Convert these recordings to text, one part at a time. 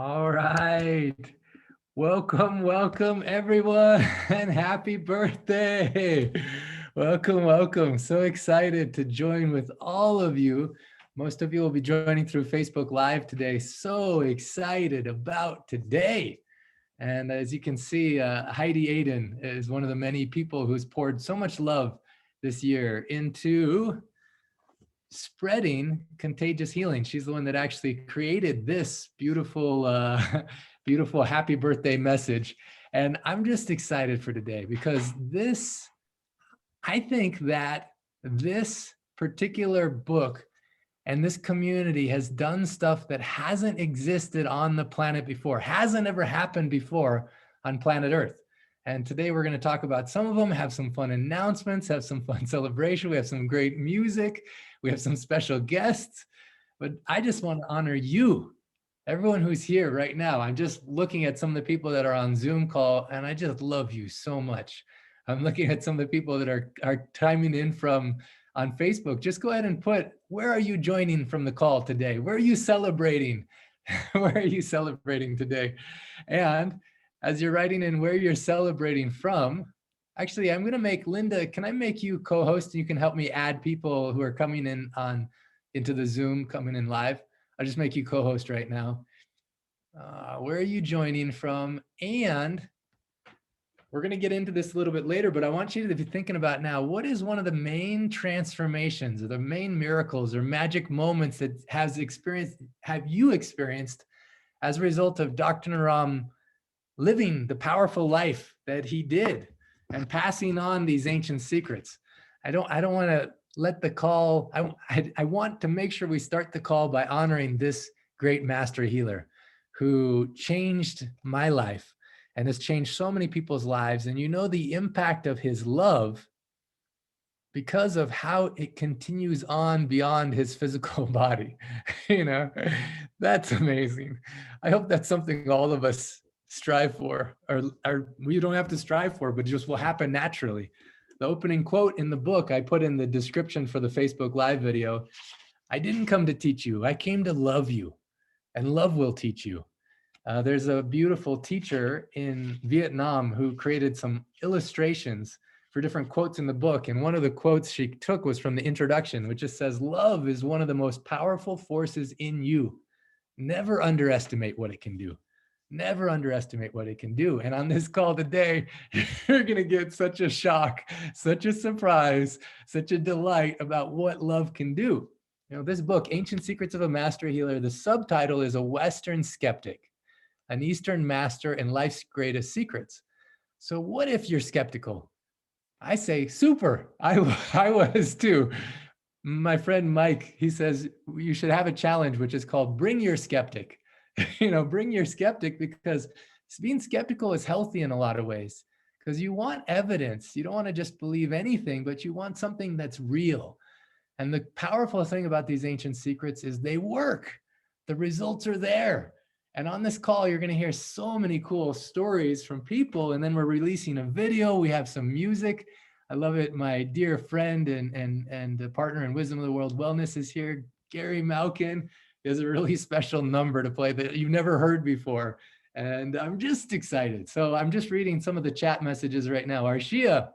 All right. Welcome, welcome everyone, and happy birthday. Welcome, welcome. So excited to join with all of you. Most of you will be joining through Facebook Live today. So excited about today. And as you can see, Heidi Aiden is one of the many people who's poured so much love this year into spreading contagious healing. She's the one that actually created this beautiful, beautiful happy birthday message. And I'm just excited for today because I think that this particular book and this community has done stuff that hasn't existed on the planet before, hasn't ever happened before on planet Earth. And today we're going to talk about some of them, have some fun announcements, have some fun celebration. We have some great music. We have some special guests. But I just want to honor you, everyone who's here right now. I'm just looking at some of the people that are on Zoom call, and I just love you so much. I'm looking at some of the people that are chiming in from on Facebook. Just go ahead and put, where are you joining from the call today? Where are you celebrating? Where are you celebrating today? And as you're writing in where you're celebrating from, actually, I'm going to make Linda, can I make you co-host? You can help me add people who are coming in into the Zoom, coming in live. I'll just make you co-host right now. Where are you joining from? And we're going to get into this a little bit later, but I want you to be thinking about now, what is one of the main transformations or the main miracles or magic moments that have you experienced as a result of Dr. Naram living the powerful life that he did and passing on these ancient secrets? I don't want to let the call, I want to make sure we start the call by honoring this great master healer who changed my life and has changed so many people's lives. And you know the impact of his love because of how it continues on beyond his physical body. You know, that's amazing. I hope that's something all of us strive for, or we don't have to strive for, but just will happen naturally. The opening quote in the book, I put in the description for the Facebook Live video. I didn't come to teach you. I came to love you, and love will teach you. There's a beautiful teacher in Vietnam who created some illustrations for different quotes in the book. And one of the quotes she took was from the introduction, which just says, love is one of the most powerful forces in you. Never underestimate what it can do. Never underestimate what it can do. And on this call today, you're going to get such a shock, such a surprise, such a delight about what love can do. You know, this book, Ancient Secrets of a Master Healer, the subtitle is A Western Skeptic, an Eastern Master and Life's Greatest Secrets. So what if you're skeptical? I say, super. I was too. My friend Mike, he says, you should have a challenge, which is called Bring Your Skeptic. You know, bring your skeptic, because being skeptical is healthy in a lot of ways, because you want evidence. You don't want to just believe anything, but you want something that's real. And the powerful thing about these ancient secrets is they work. The results are there. And on this call, you're going to hear so many cool stories from people. And then we're releasing a video. We have some music. I love it. My dear friend and partner in Wisdom of the World Wellness is here, Gary Malkin. He has a really special number to play that you've never heard before. And I'm just excited. So I'm just reading some of the chat messages right now. Arshia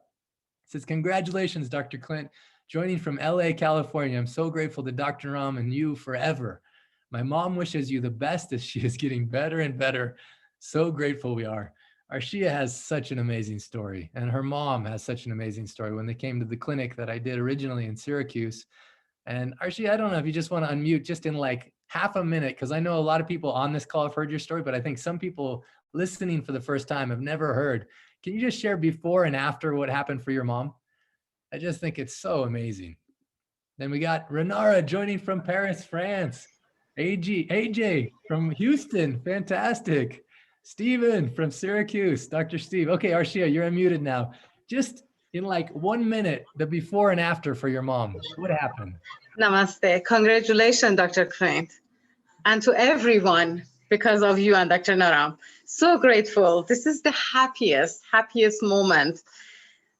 says, congratulations, Dr. Clint, joining from LA, California. I'm so grateful to Dr. Ram and you forever. My mom wishes you the best as she is getting better and better. So grateful we are. Arshia has such an amazing story, and her mom has such an amazing story. When they came to the clinic that I did originally in Syracuse, and Arshia, I don't know if you just want to unmute just in like half a minute, because I know a lot of people on this call have heard your story, but I think some people listening for the first time have never heard. Can you just share before and after what happened for your mom? I just think it's so amazing. Then we got Renara joining from Paris, France. AJ from Houston, fantastic. Stephen from Syracuse, Dr. Steve. Okay, Arshia, you're unmuted now. Just in like 1 minute, the before and after for your mom. What happened? Namaste. Congratulations, Dr. Clint. And to everyone, because of you and Dr. Naram. So grateful. This is the happiest moment.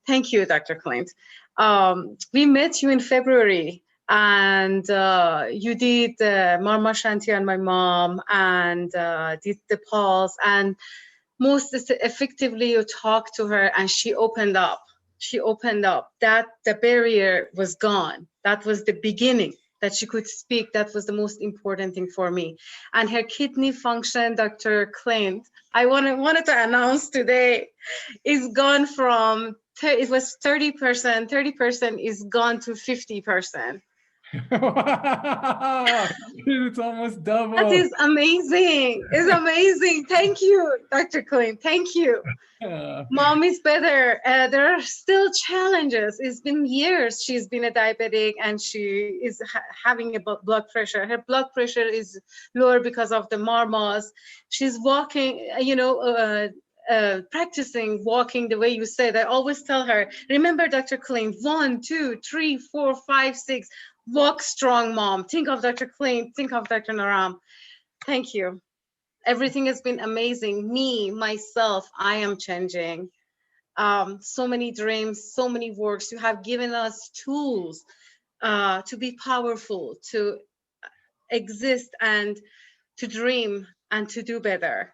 Thank you, Dr. Clint. We met you in February And you did Marma Shanti on my mom, and did the pulse, and most effectively you talked to her and she opened up. She opened up. That the barrier was gone. That was the beginning, that she could speak. That was the most important thing for me. And her kidney function, Dr. Clint, I wanted to announce today, is gone from, it was 30%, 30% is gone to 50%. Wow. It's almost double. That is amazing. It's amazing. Thank you, Dr. Clint. Thank you. Mom is better. There are still challenges. It's been years she's been a diabetic, and she is having a blood pressure. Her blood pressure is lower because of the marmas. She's walking, practicing walking the way you said. I always tell her, remember, Dr. Clint, 1, 2, 3, 4, 5, 6. Walk strong, mom. Think of Dr. Clint. Think of Dr. Naram. Thank you. Everything has been amazing. Me, myself, I am changing. So many dreams, so many works. You have given us tools to be powerful, to exist, and to dream, and to do better.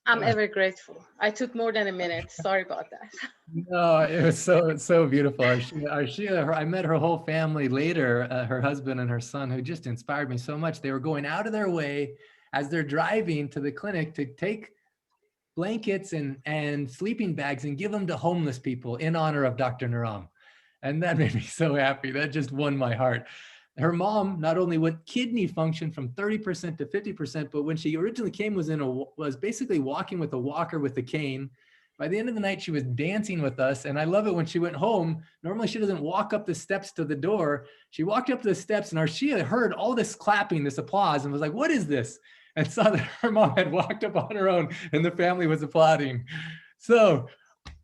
I'm ever grateful. I took more than a minute. Sorry about that. No, it was so beautiful. I met her whole family later, her husband and her son, who just inspired me so much. They were going out of their way as they're driving to the clinic to take blankets and sleeping bags and give them to homeless people in honor of Dr. Naram. And that made me so happy. That just won my heart. Her mom not only went kidney function from 30% to 50%, but when she originally came was basically walking with a walker with a cane. By the end of the night, she was dancing with us. And I love it when she went home. Normally she doesn't walk up the steps to the door. She walked up the steps, and Arshia heard all this clapping, this applause, and was like, what is this? And saw that her mom had walked up on her own and the family was applauding. So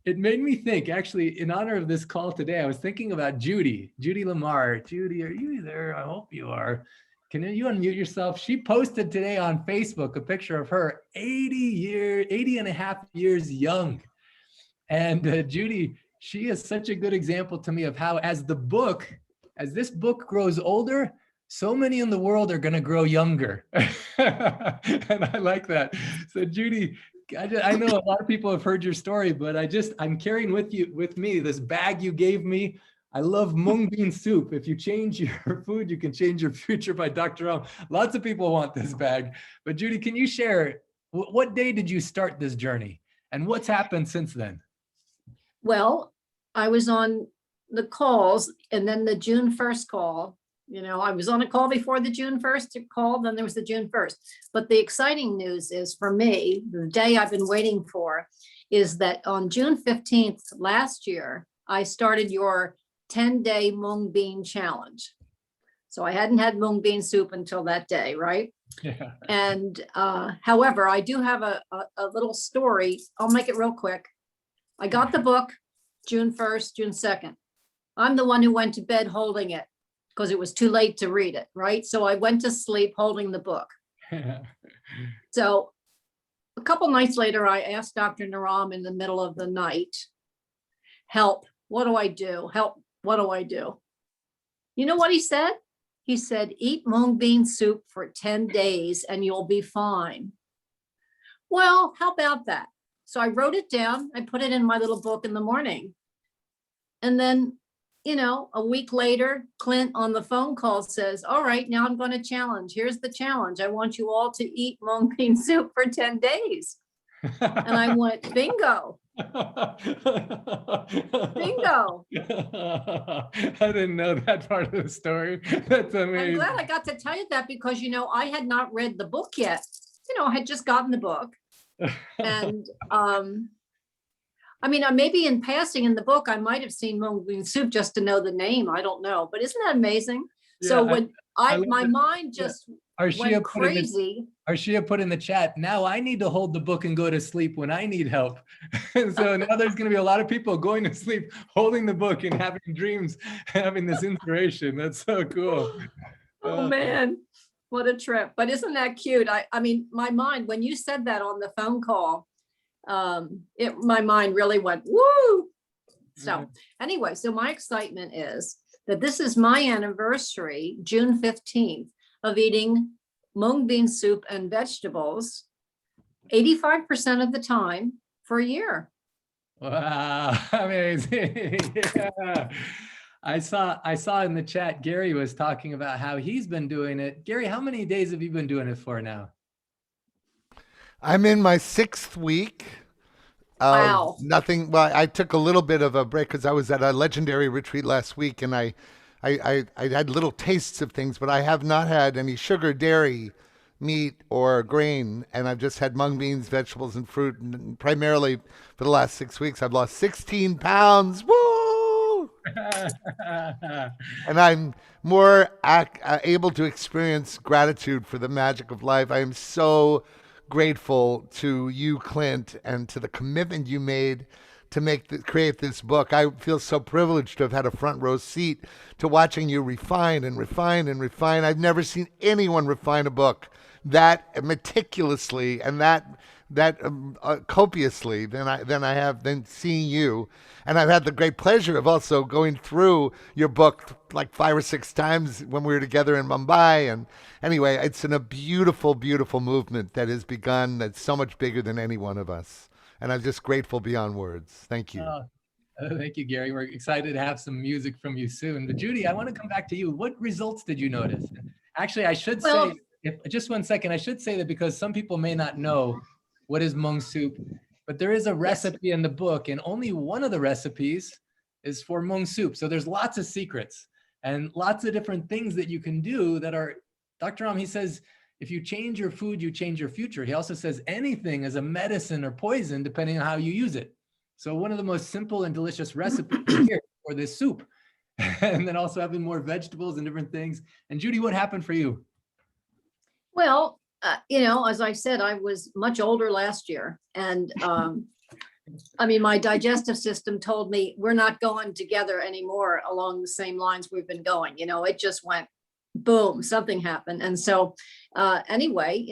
it made me think, actually, in honor of this call today, I was thinking about Judy LaMar. Judy, are you there? I hope you are. Can you unmute yourself? She posted today on Facebook a picture of her 80 and a half years young. And Judy, she is such a good example to me of how, as this book grows older, so many in the world are going to grow younger. And I like that. So Judy, I know a lot of people have heard your story, but I'm carrying with me this bag you gave me. I love mung bean soup. If you change your food, you can change your future, by Dr. Ram. Lots of people want this bag. But Judy, can you share, what day did you start this journey and what's happened since then? Well, I was on the calls, and then the June 1st call. I was on a call before the June 1st call, then there was the June 1st. But the exciting news is, for me, the day I've been waiting for, is that on June 15th last year, I started your 10-day mung bean challenge. So I hadn't had mung bean soup until that day, right? Yeah. And however, I do have a little story. I'll make it real quick. I got the book June 1st, June 2nd. I'm the one who went to bed holding it because it was too late to read it, right? So I went to sleep holding the book. So a couple nights later, I asked Dr. Naram in the middle of the night, help, what do I do? Help, what do I do? You know what he said? He said, eat mung bean soup for 10 days and you'll be fine. Well, how about that? So I wrote it down. I put it in my little book in the morning. And then, a week later, Clint on the phone call says, all right, now I'm going to challenge. Here's the challenge. I want you all to eat mung bean soup for 10 days. And I went, bingo. Bingo. I didn't know that part of the story. That's amazing. I'm glad I got to tell you that because, I had not read the book yet. I had just gotten the book. And maybe in passing in the book, I might have seen mung bean soup just to know the name. I don't know, but isn't that amazing? Yeah, so when my mind just went crazy. Arshia put in the chat, now I need to hold the book and go to sleep when I need help. So now there's going to be a lot of people going to sleep, holding the book and having dreams, having this inspiration. That's so cool. Oh man, what a trip. But isn't that cute? My mind, when you said that on the phone call, my mind really went, woo. So anyway, so my excitement is that this is my anniversary, June 15th, of eating mung bean soup and vegetables 85% of the time for a year. Wow, amazing. Yeah. I saw in the chat, Gary was talking about how he's been doing it. Gary, how many days have you been doing it for now? I'm in my 6th week. Wow. Nothing. Well, I took a little bit of a break because I was at a legendary retreat last week, and I had little tastes of things, but I have not had any sugar, dairy, meat, or grain, and I've just had mung beans, vegetables, and fruit. And primarily for the last 6 weeks, I've lost 16 pounds. Woo! And I'm more able to experience gratitude for the magic of life. I am so grateful to you, Clint, and to the commitment you made to create this book. I feel so privileged to have had a front row seat to watching you refine and refine and refine. I've never seen anyone refine a book that meticulously and that copiously than I have been seeing you. And I've had the great pleasure of also going through your book like 5 or 6 times when we were together in Mumbai. And anyway, it's a beautiful, beautiful movement that has begun that's so much bigger than any one of us. And I'm just grateful beyond words. Thank you. Thank you, Gary. We're excited to have some music from you soon. But Judy, I want to come back to you. What results did you notice? Actually, I should say, just 1 second, I should say that because some people may not know what is mung soup, but there is a recipe in the book, and only one of the recipes is for mung soup. So there's lots of secrets and lots of different things that you can do that are, Dr. Ram, he says, if you change your food, you change your future. He also says anything is a medicine or poison depending on how you use it. So one of the most simple and delicious recipes here for this soup, and then also having more vegetables and different things. And Judy, what happened for you? Well, as I said, I was much older last year, and I mean, my digestive system told me we're not going together anymore along the same lines we've been going. It just went boom, something happened. And so anyway,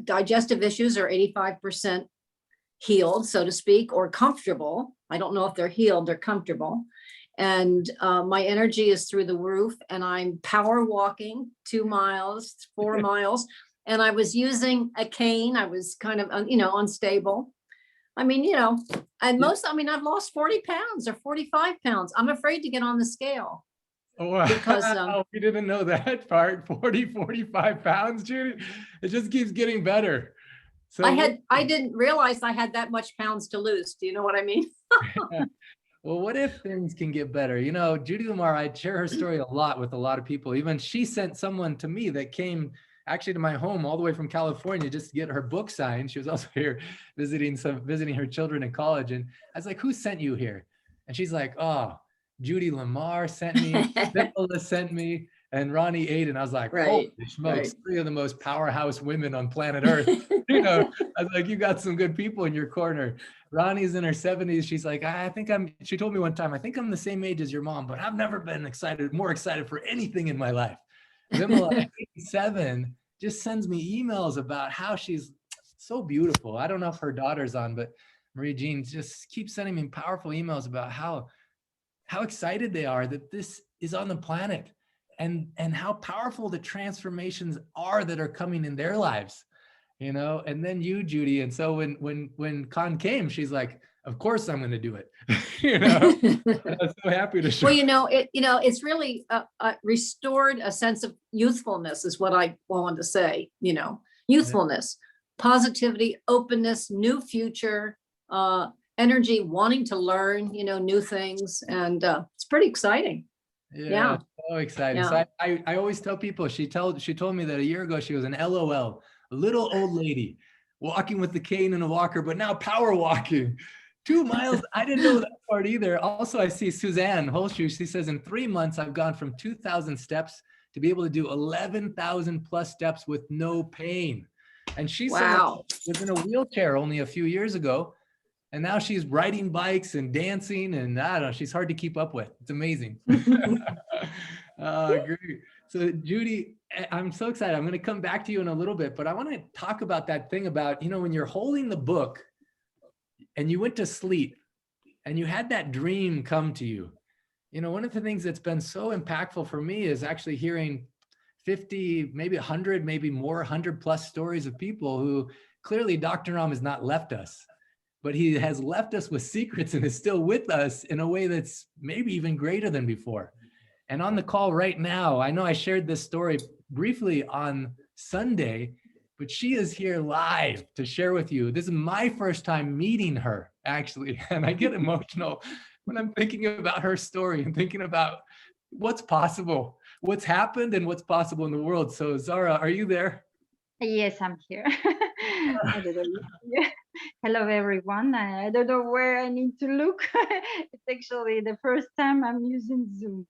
digestive issues are 85% healed, so to speak, or comfortable. I don't know if they're healed, they're comfortable. And my energy is through the roof, and I'm power walking 2 miles, 4 miles. And I was using a cane. I was kind of, unstable. I mean, and I've lost 40 pounds or 45 pounds. I'm afraid to get on the scale. Wow. Because we didn't know that part. 45 pounds, Judy. It just keeps getting better. So I didn't realize I had that much pounds to lose. Do you know what I mean? Well, what if things can get better? Judy LaMar, I share her story a lot with a lot of people. Even she sent someone to me that came actually to my home all the way from California just to get her book signed. She was also here visiting her children in college. And I was like, who sent you here? And she's like, oh, Judy LaMar sent me, Nicola sent me, and Ronnie Aiden. I was like, holy smokes, 3 of the most powerhouse women on planet Earth. I was like, you got some good people in your corner. Ronnie's in her 70s. She's like, she told me one time, I think I'm the same age as your mom, but I've never been more excited for anything in my life. Vimala, 87, just sends me emails about how she's so beautiful. I don't know if her daughter's on, but Marie Jean just keeps sending me powerful emails about how excited they are that this is on the planet, and how powerful the transformations are that are coming in their lives, and then you, Judy. And so when Con came, she's like, of course I'm going to do it. I'm so happy to show. Well, it's really restored a sense of youthfulness is what I wanted to say, youthfulness, positivity, openness, new future, energy, wanting to learn, new things. And it's pretty exciting. Yeah. So exciting. Yeah. So I always tell people, she told me that a year ago, she was an LOL, a little old lady walking with the cane and a walker, but now power walking 2 miles. I didn't know that part either. Also, I see Suzanne Holshoe. She says, in 3 months, I've gone from 2,000 steps to be able to do 11,000 plus steps with no pain. And she's someone who was in a wheelchair only a few years ago. And now she's riding bikes and dancing, and I don't know, she's hard to keep up with. It's amazing. Great. So Judy, I'm so excited. I'm going to come back to you in a little bit, but I want to talk about that thing about, when you're holding the book and you went to sleep and you had that dream come to you, You know, one of the things that's been so impactful for me is actually hearing 50, maybe 100, maybe more, 100 plus stories of people who clearly Dr. Ram has not left us, but he has left us with secrets and is still with us in a way that's maybe even greater than before. And on the call right now, I know I shared this story briefly on Sunday, but she is here live to share with you. This is my first time meeting her, actually, and I get emotional when I'm thinking about her story and thinking about what's possible, what's happened, and what's possible in the world. So Zara, are you there? Yes, I'm here. I don't know. Yeah. Hello, everyone. I don't know where I need to look. It's actually the first time I'm using Zoom.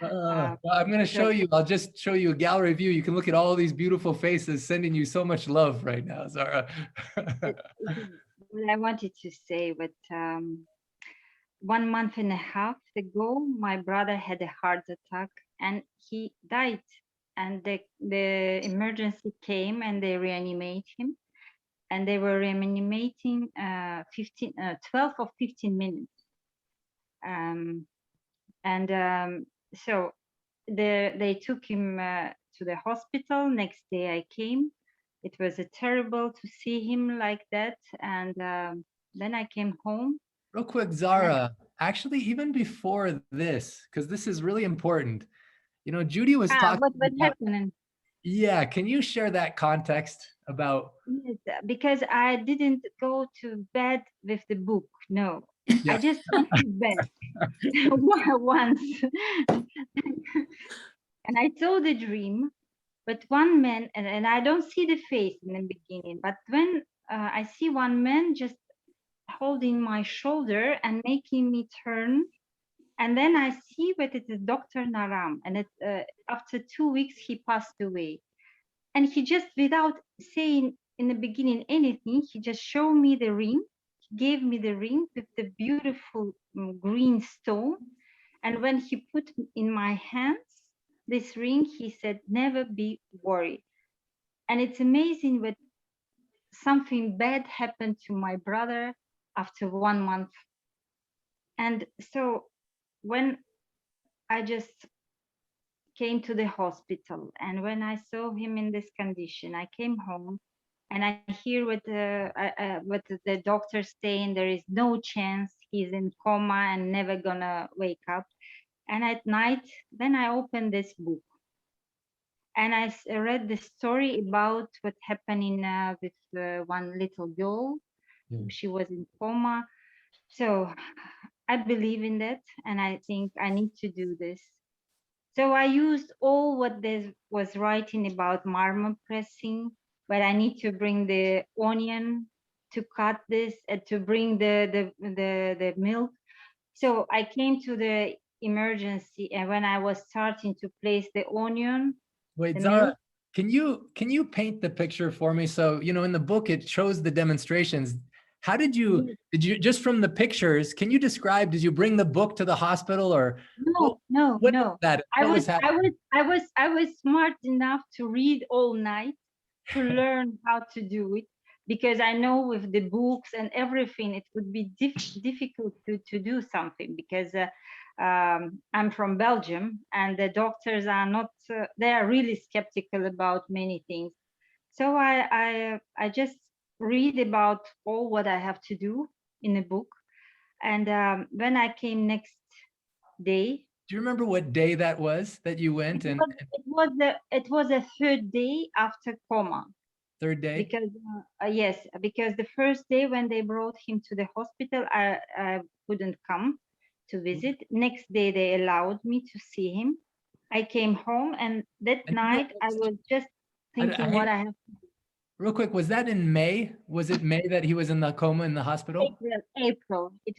Well, I'm going to show you. I'll just show you a gallery view. You can look at all these beautiful faces sending you so much love right now, Zara. What I wanted to say, but 1 month and a half ago, my brother had a heart attack and he died. And the emergency came and they reanimated him. And they were reanimating 12 or 15 minutes. So they took him to the hospital. Next day I came. It was terrible to see him like that. And then I came home. Real quick, Zara, actually, even before this, because this is really important, you know, Judy was talking what about, happened? Yeah, can you share that context about? Yes, because I didn't go to bed with the book. No, Yeah. I just went to bed once. And I saw the dream, but one man, and I don't see the face in the beginning, but when I see one man just holding my shoulder and making me turn, and then I see that it is Dr. Naram, and after 2 weeks he passed away. And he just, without saying in the beginning anything, he just showed me the ring. He gave me the ring with the beautiful green stone. And when he put in my hands this ring, he said, never be worried. And it's amazing that something bad happened to my brother after 1 month. And so when I just came to the hospital, and when I saw him in this condition, I came home and I hear what the doctor's saying, there is no chance, he's in coma and never gonna wake up. And at night, then I opened this book and I read the story about what happened with one little girl. She was in coma. So I believe in that, and I think I need to do this. So I used all what there was writing about marmot pressing, but I need to bring the onion to cut this and to bring the milk. So I came to the emergency, and when I was starting to place the onion. Wait, Zara, can you paint the picture for me? So, you know, in the book, it shows the demonstrations. How did you just from the pictures, can you describe, did you bring the book to the hospital or? No. I was smart enough to read all night to learn how to do it, because I know with the books and everything, it would be difficult to do something, because I'm from Belgium and the doctors are not, they are really skeptical about many things. So I just read about all what I have to do in a book. And when I came next day. Do you remember what day that was that you went? It was a third day after coma. Third day? Because yes, because the first day when they brought him to the hospital, I couldn't come to visit. Next day they allowed me to see him. I came home, and that night I was just thinking what I have to do. Real quick, was that in May? Was it May that he was in the coma in the hospital? April. He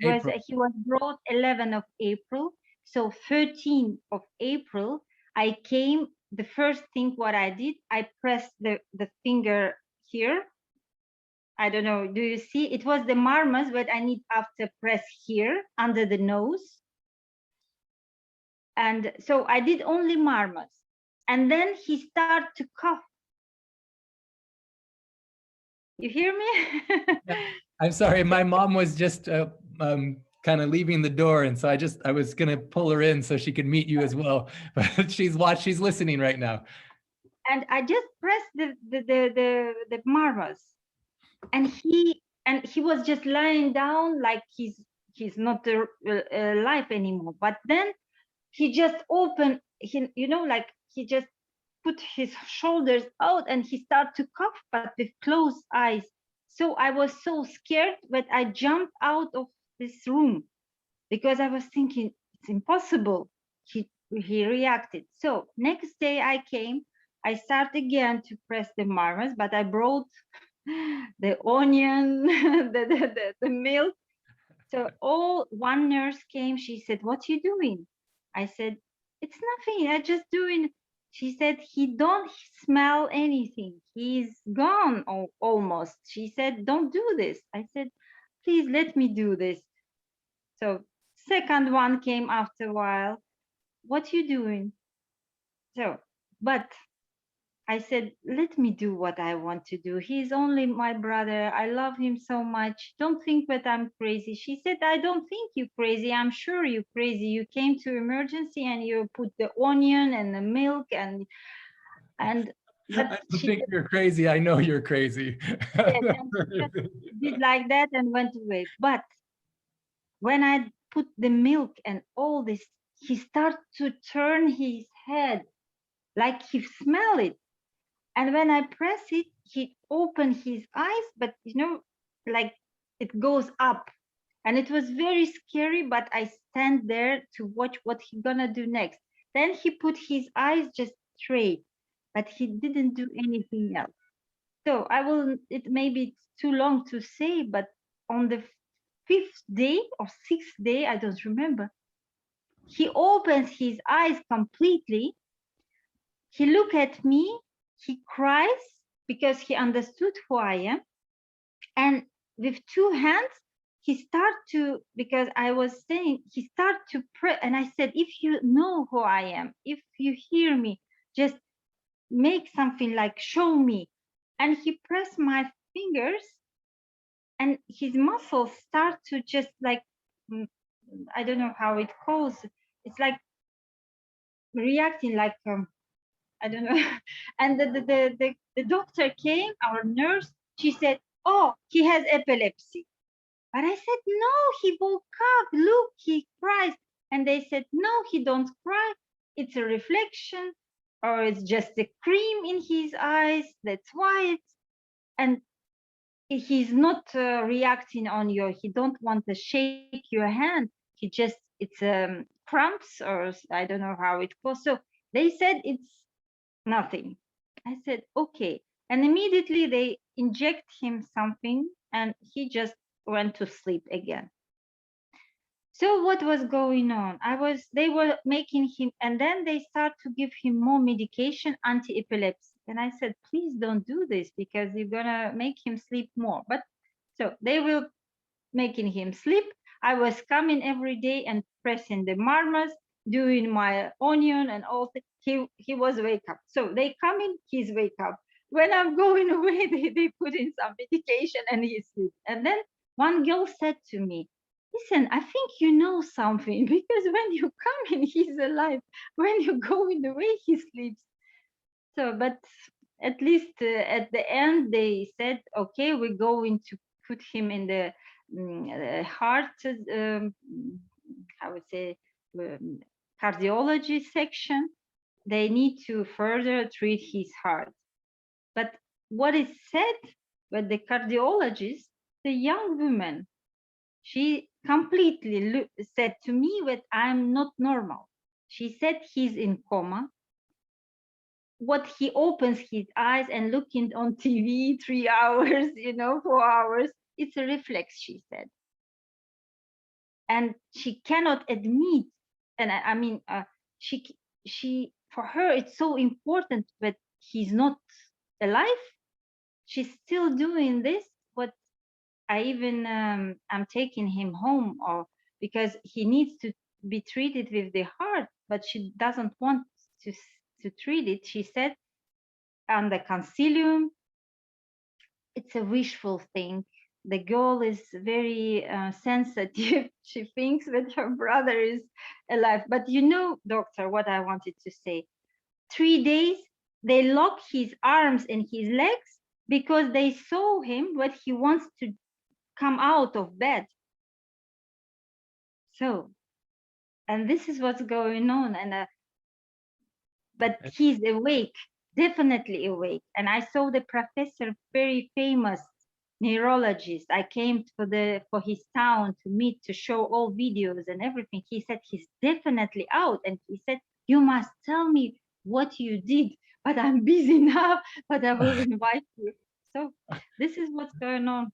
was brought 11th of April. So 13th of April, I came. The first thing what I did, I pressed the finger here. I don't know, do you see? It was the marmas, but I need after press here under the nose. And so I did only marmas. And then he started to cough. You hear me? I'm sorry, my mom was just kind of leaving the door. And so I was going to pull her in so she could meet you as well. But she's listening right now. And I just pressed the marbles, and he was just lying down like he's not alive anymore. But then he just opened, like he just put his shoulders out and he started to cough, but with closed eyes. So I was so scared, but I jumped out of this room because I was thinking it's impossible. He reacted. So next day I came, I started again to press the marbles, but I brought the onion, the milk. So one nurse came, she said, "What you doing?" I said, "It's nothing, I just doing." She said, "He don't smell anything. He's gone almost." She said, "Don't do this." I said, "Please let me do this." So second one came after a while. "What you doing?" So, but I said, "Let me do what I want to do. He's only my brother. I love him so much. Don't think that I'm crazy." She said, "I don't think you're crazy. I'm sure you're crazy. You came to emergency and you put the onion and the milk and I but don't she think you're crazy. I know you're crazy. did, and she just did like that and went away." But when I put the milk and all this, he started to turn his head like he smelled it. And when I press it, he opened his eyes, but like it goes up. And it was very scary, but I stand there to watch what he gonna do next. Then he put his eyes just straight, but he didn't do anything else. So it may be too long to say, but on the 5th day or 6th day, I don't remember, he opens his eyes completely. He look at me, he cries because he understood who I am. And with two hands, he start to, because I was saying, he start to pray. And I said, "If you know who I am, if you hear me, just make something like show me." And he pressed my fingers and his muscles start to just like, I don't know how it calls. It's like reacting like, I don't know. And the doctor came, our nurse, she said, "Oh, he has epilepsy." But I said, "No, he woke up. Look, he cries." And they said, "No, he don't cry. It's a reflection, or it's just a cream in his eyes. That's why it's." And he's not reacting on he don't want to shake your hand. He just, it's cramps, or I don't know how it goes. So they said it's nothing. I said, "Okay." And immediately they inject him something and he just went to sleep again. So what was going on? They were making him, and then they start to give him more medication, anti-epilepsy. And I said, "Please don't do this because you're gonna make him sleep more." But so they will making him sleep. I was coming every day and pressing the marmas, doing my onion and all. He was wake up. So they come in, he's wake up. When I'm going away, they put in some medication and he sleeps. And then one girl said to me, "Listen, I think you know something, because when you come in, he's alive. When you're going away, he sleeps." So, but at least at the end, they said, "Okay, we're going to put him in the heart, I would say, cardiology section. They need to further treat his heart." But what is said with the cardiologist, the young woman, she completely said to me that I'm not normal. She said he's in coma. What he opens his eyes and looking on TV 3 hours, 4 hours, it's a reflex, she said. And she cannot admit, and I mean, she for her it's so important that he's not alive. She's still doing this. What I even I'm taking him home, or because he needs to be treated with the heart, but she doesn't want to treat it. She said on the concilium, it's a wishful thing. the girl is very sensitive. She thinks that her brother is alive. But you know, doctor, what I wanted to say. 3 days, they lock his arms and his legs because they saw him, but he wants to come out of bed. So, and this is what's going on. And but he's awake, definitely awake. And I saw the professor, very famous neurologist. I came for his town to meet, to show all videos and everything. He said he's definitely out, and he said you must tell me what you did. But I'm busy now. But I will invite you. So this is what's going on. Is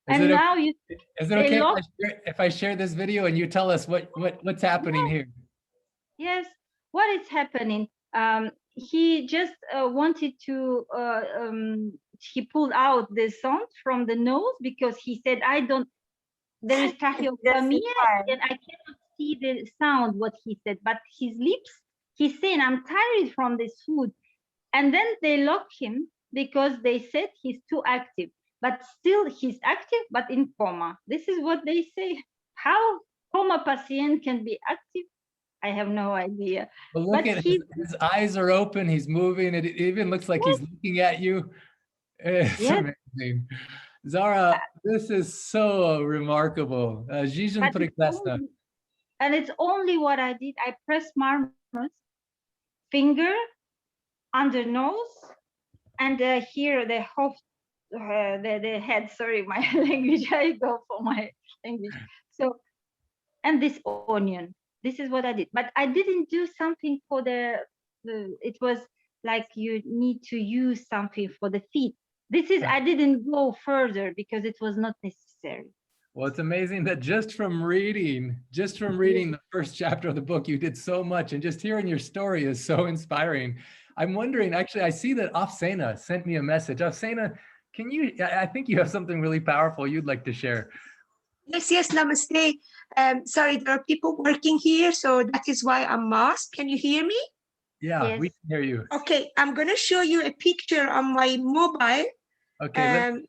And it now okay, is it they okay lock. if I share this video and you tell us what's happening here? Yes, what is happening? He just wanted to, he pulled out the sound from the nose because he said, there is tracheostomy and I cannot see the sound, what he said, but his lips, he's saying, I'm tired from this food. And then they locked him because they said he's too active, but still he's active, but in coma. This is what they say. How coma patient can be active? I have no idea. But look at his eyes are open. He's moving. It even looks like he's looking at you. It's amazing. Zara, this is so remarkable. And it's only what I did. I pressed Marmos finger under nose and here the head. Sorry, my language. I go for my language. So, and this onion. This is what I did, but I didn't do something for it was like you need to use something for the feet. This is, I didn't go further because it was not necessary. Well, it's amazing that just from reading the first chapter of the book, you did so much, and just hearing your story is so inspiring. I'm wondering, actually, I see that Afsena sent me a message. Afsena, I think you have something really powerful you'd like to share. Yes, namaste. Sorry, there are people working here, so that is why I'm masked. Can you hear me? Yeah, yes. We can hear you. Okay, I'm going to show you a picture on my mobile. Okay.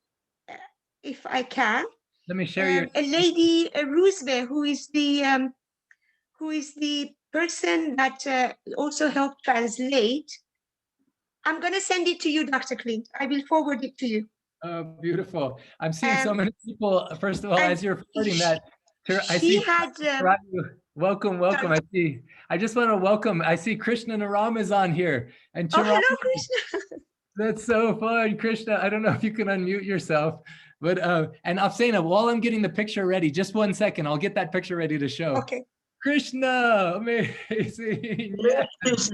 If I can. Let me share a lady, Roosevelt, who is the person that also helped translate. I'm going to send it to you, Dr. Clint. I will forward it to you. Oh, beautiful. I'm seeing so many people. First of all, as you're forwarding that, I see welcome. I just want to welcome. I see Krishna Naram is on here. And hello, Krishna. That's so fun, Krishna. I don't know if you can unmute yourself, but and Afsena, while I'm getting the picture ready, just 1 second, I'll get that picture ready to show. Okay. Krishna, amazing. Yes.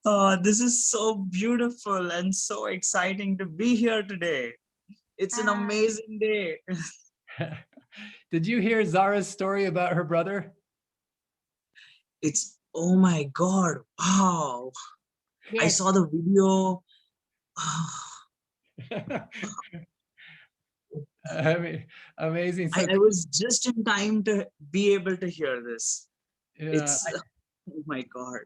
Oh, this is so beautiful and so exciting to be here today. It's an amazing day. Did you hear Zara's story about her brother? Oh my God, wow. Yes. I saw the video. I mean, amazing. So I was just in time to be able to hear this. Yeah, oh my God.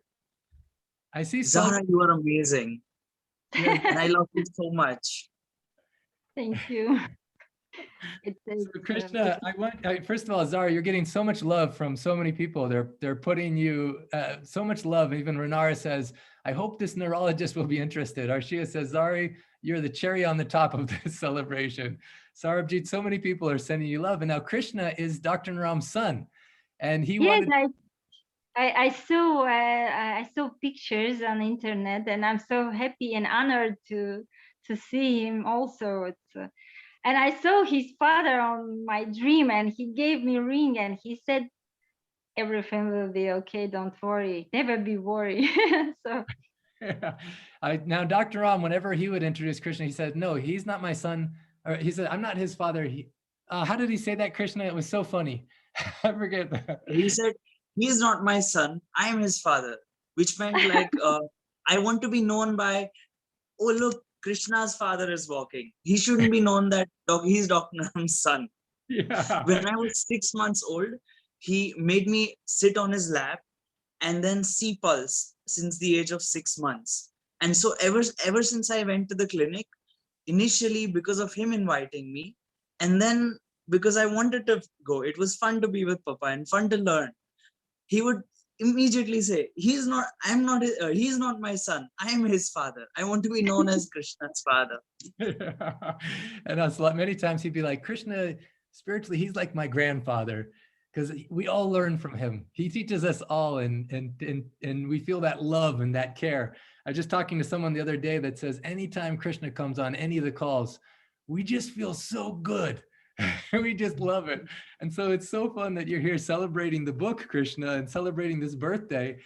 I see Zara, you are amazing. Yeah. And I love you so much. Thank you. So Krishna, first of all, Zara, you're getting so much love from so many people. They're putting you so much love. Even Renara says, I hope this neurologist will be interested. Arshia says, Zari, you're the cherry on the top of this celebration. Sarabjit, so many people are sending you love. And now Krishna is Dr. Naram's son. And he wanted... I saw pictures on the internet, and I'm so happy and honored to see him also. And I saw his father on my dream, and he gave me a ring, and he said, everything will be okay, don't worry, never be worried. So yeah. Now Dr. Ram, whenever he would introduce Krishna, he said, no, he's not my son. Or he said, I'm not his father. How did he say that, Krishna? It was so funny. I forget that. He said, he's not my son, I am his father, which meant like, I want to be known by, oh, look, Krishna's father is walking. He shouldn't be known that he's Dr. Naram's son. Yeah. When I was 6 months old, he made me sit on his lap and then see pulse since the age of 6 months. And so ever since I went to the clinic, initially because of him inviting me, and then because I wanted to go. It was fun to be with Papa and fun to learn. He would immediately say, he's not my son, I am his father. I want to be known as Krishna's father. And us, like, many times he'd be like, Krishna, spiritually, he's like my grandfather, because we all learn from him. He teaches us all, and we feel that love and that care. I was just talking to someone the other day that says, anytime Krishna comes on any of the calls, we just feel so good. We just love it. And so it's so fun that you're here celebrating the book, Krishna, and celebrating this birthday.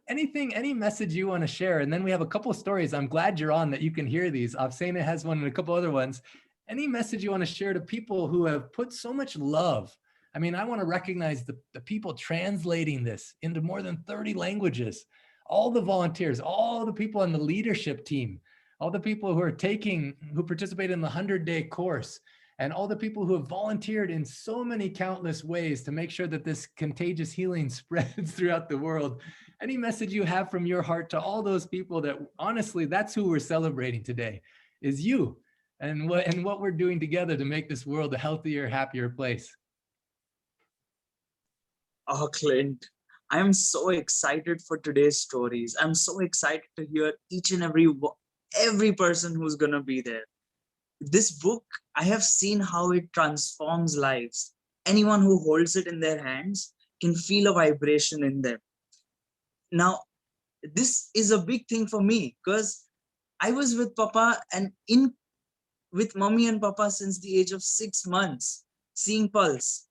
Any message you want to share? And then we have a couple of stories. I'm glad you're on that you can hear these. Afsena has one and a couple other ones. Any message you want to share to people who have put so much love? I mean, I want to recognize the people translating this into more than 30 languages, all the volunteers, all the people on the leadership team, all the people who participate in the 100-day course, and all the people who have volunteered in so many countless ways to make sure that this contagious healing spreads throughout the world. Any message you have from your heart to all those people that, honestly, that's who we're celebrating today, is you and what we're doing together to make this world a healthier, happier place. Oh, Clint, I'm so excited for today's stories. I'm so excited to hear each and every person who's gonna be there. This book, I have seen how it transforms lives. Anyone who holds it in their hands can feel a vibration in them. Now, this is a big thing for me because I was with Papa and with Mommy and Papa since the age of 6 months, seeing Pulse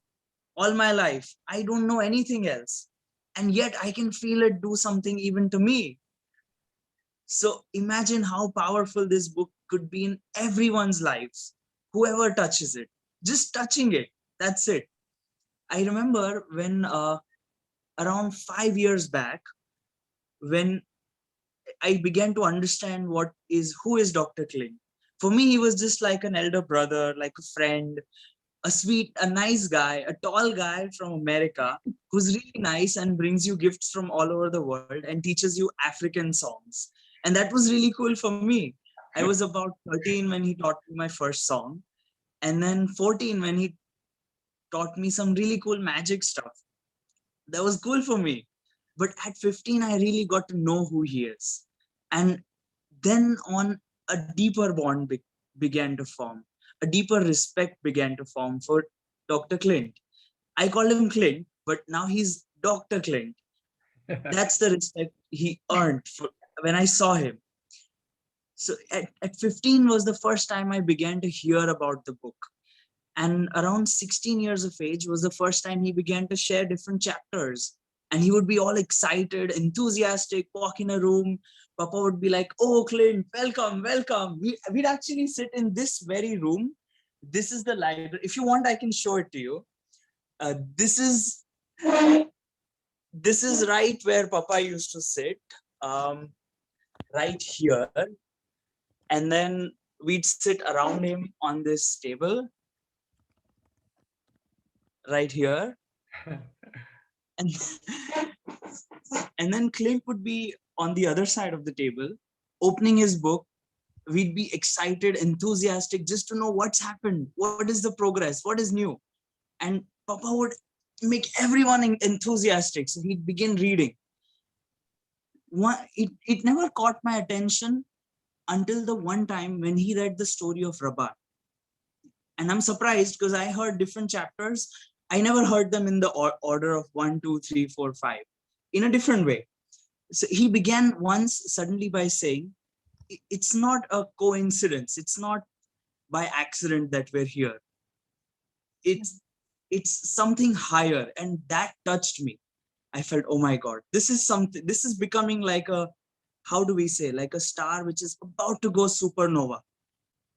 all my life. I don't know anything else. And yet I can feel it do something even to me. So imagine how powerful this book could be in everyone's lives, whoever touches it, just touching it, that's it. I remember when around 5 years back, when I began to understand who is Dr. Clint. For me, he was just like an elder brother, like a friend, a nice guy, a tall guy from America who's really nice and brings you gifts from all over the world and teaches you African songs. And that was really cool for me. I was about 13 when he taught me my first song. And then 14 when he taught me some really cool magic stuff. That was cool for me. But at 15, I really got to know who he is. And then on, a deeper bond began to form. A deeper respect began to form for Dr. Clint. I called him Clint, but now he's Dr. Clint. That's the respect he earned when I saw him. So at 15 was the first time I began to hear about the book. And around 16 years of age was the first time he began to share different chapters. And he would be all excited, enthusiastic, walk in a room. Papa would be like, oh, Clint, welcome, welcome. We'd actually sit in this very room. This is the library. If you want, I can show it to you. This is right where Papa used to sit, right here. And then we'd sit around him on this table, right here. And then Clint would be on the other side of the table, opening his book. We'd be excited, enthusiastic, just to know what's happened, what is the progress, what is new. And Papa would make everyone enthusiastic. So he'd begin reading. It never caught my attention until the one time when he read the story of Rabat. And I'm surprised because I heard different chapters. I never heard them in the order of 1, 2, 3, 4, 5, in a different way. So he began once suddenly by saying, it's not a coincidence. It's not by accident that we're here. It's something higher. And that touched me. I felt, oh my God, this is becoming like how do we say, like a star which is about to go supernova,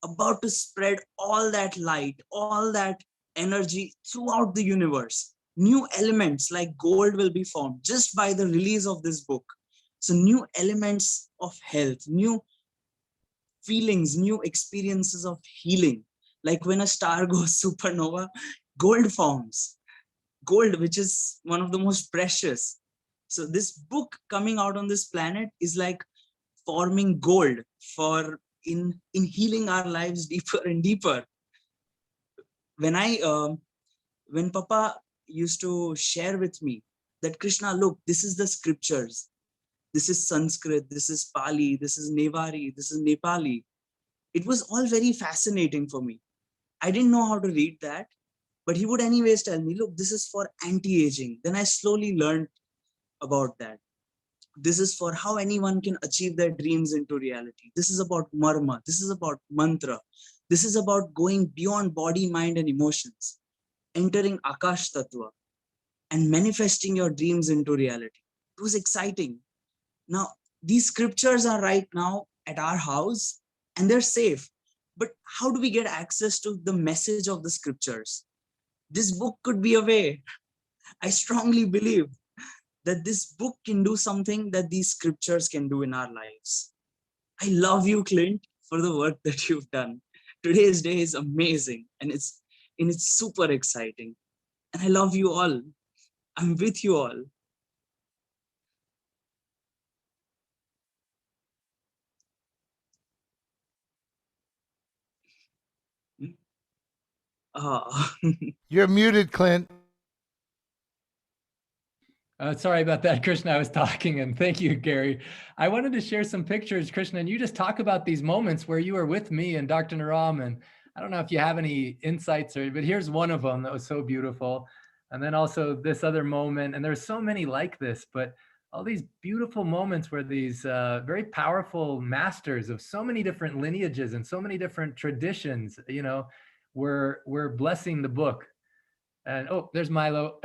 about to spread all that light, all that energy throughout the universe. New elements like gold will be formed just by the release of this book. So new elements of health, new feelings, new experiences of healing. Like when a star goes supernova, gold forms. Gold, which is one of the most precious. So this book coming out on this planet is like forming gold for in healing our lives deeper and deeper. When Papa used to share with me that, Krishna, look, this is the scriptures. This is Sanskrit, this is Pali, this is Nevari, this is Nepali. It was all very fascinating for me. I didn't know how to read that, but he would anyways tell me, look, this is for anti-aging. Then I slowly learned about that. This is for how anyone can achieve their dreams into reality. This is about marma. This is about mantra. This is about going beyond body, mind, and emotions, entering Akash Tattva and manifesting your dreams into reality. It was exciting. Now, these scriptures are right now at our house and they're safe. But how do we get access to the message of the scriptures? This book could be a way. I strongly believe that this book can do something that these scriptures can do in our lives. I love you, Clint, for the work that you've done. Today's day is amazing and it's super exciting. And I love you all. I'm with you all. You're muted, Clint. Sorry about that, Krishna. I was talking, and thank you, Gary. I wanted to share some pictures, Krishna, and you just talk about these moments where you were with me and Dr. Naram, and I don't know if you have any insights, but here's one of them that was so beautiful. And then also this other moment, and there's so many like this, but all these beautiful moments where these very powerful masters of so many different lineages and so many different traditions, were blessing the book. And oh, there's Milo.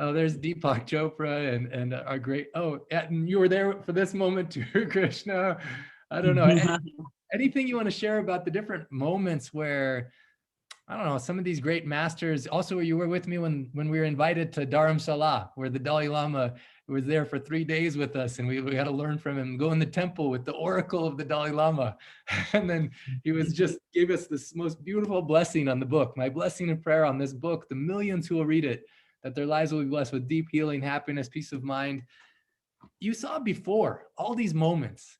Oh, there's Deepak Chopra and our great, and you were there for this moment too, Krishna. I don't know. Anything you want to share about the different moments where, I don't know, some of these great masters, also you were with me when we were invited to Dharamsala, where the Dalai Lama was there for 3 days with us, and we got to learn from him, go in the temple with the oracle of the Dalai Lama. And then he gave us this most beautiful blessing on the book, my blessing and prayer on this book, the millions who will read it, that their lives will be blessed with deep healing, happiness, peace of mind. You saw before all these moments,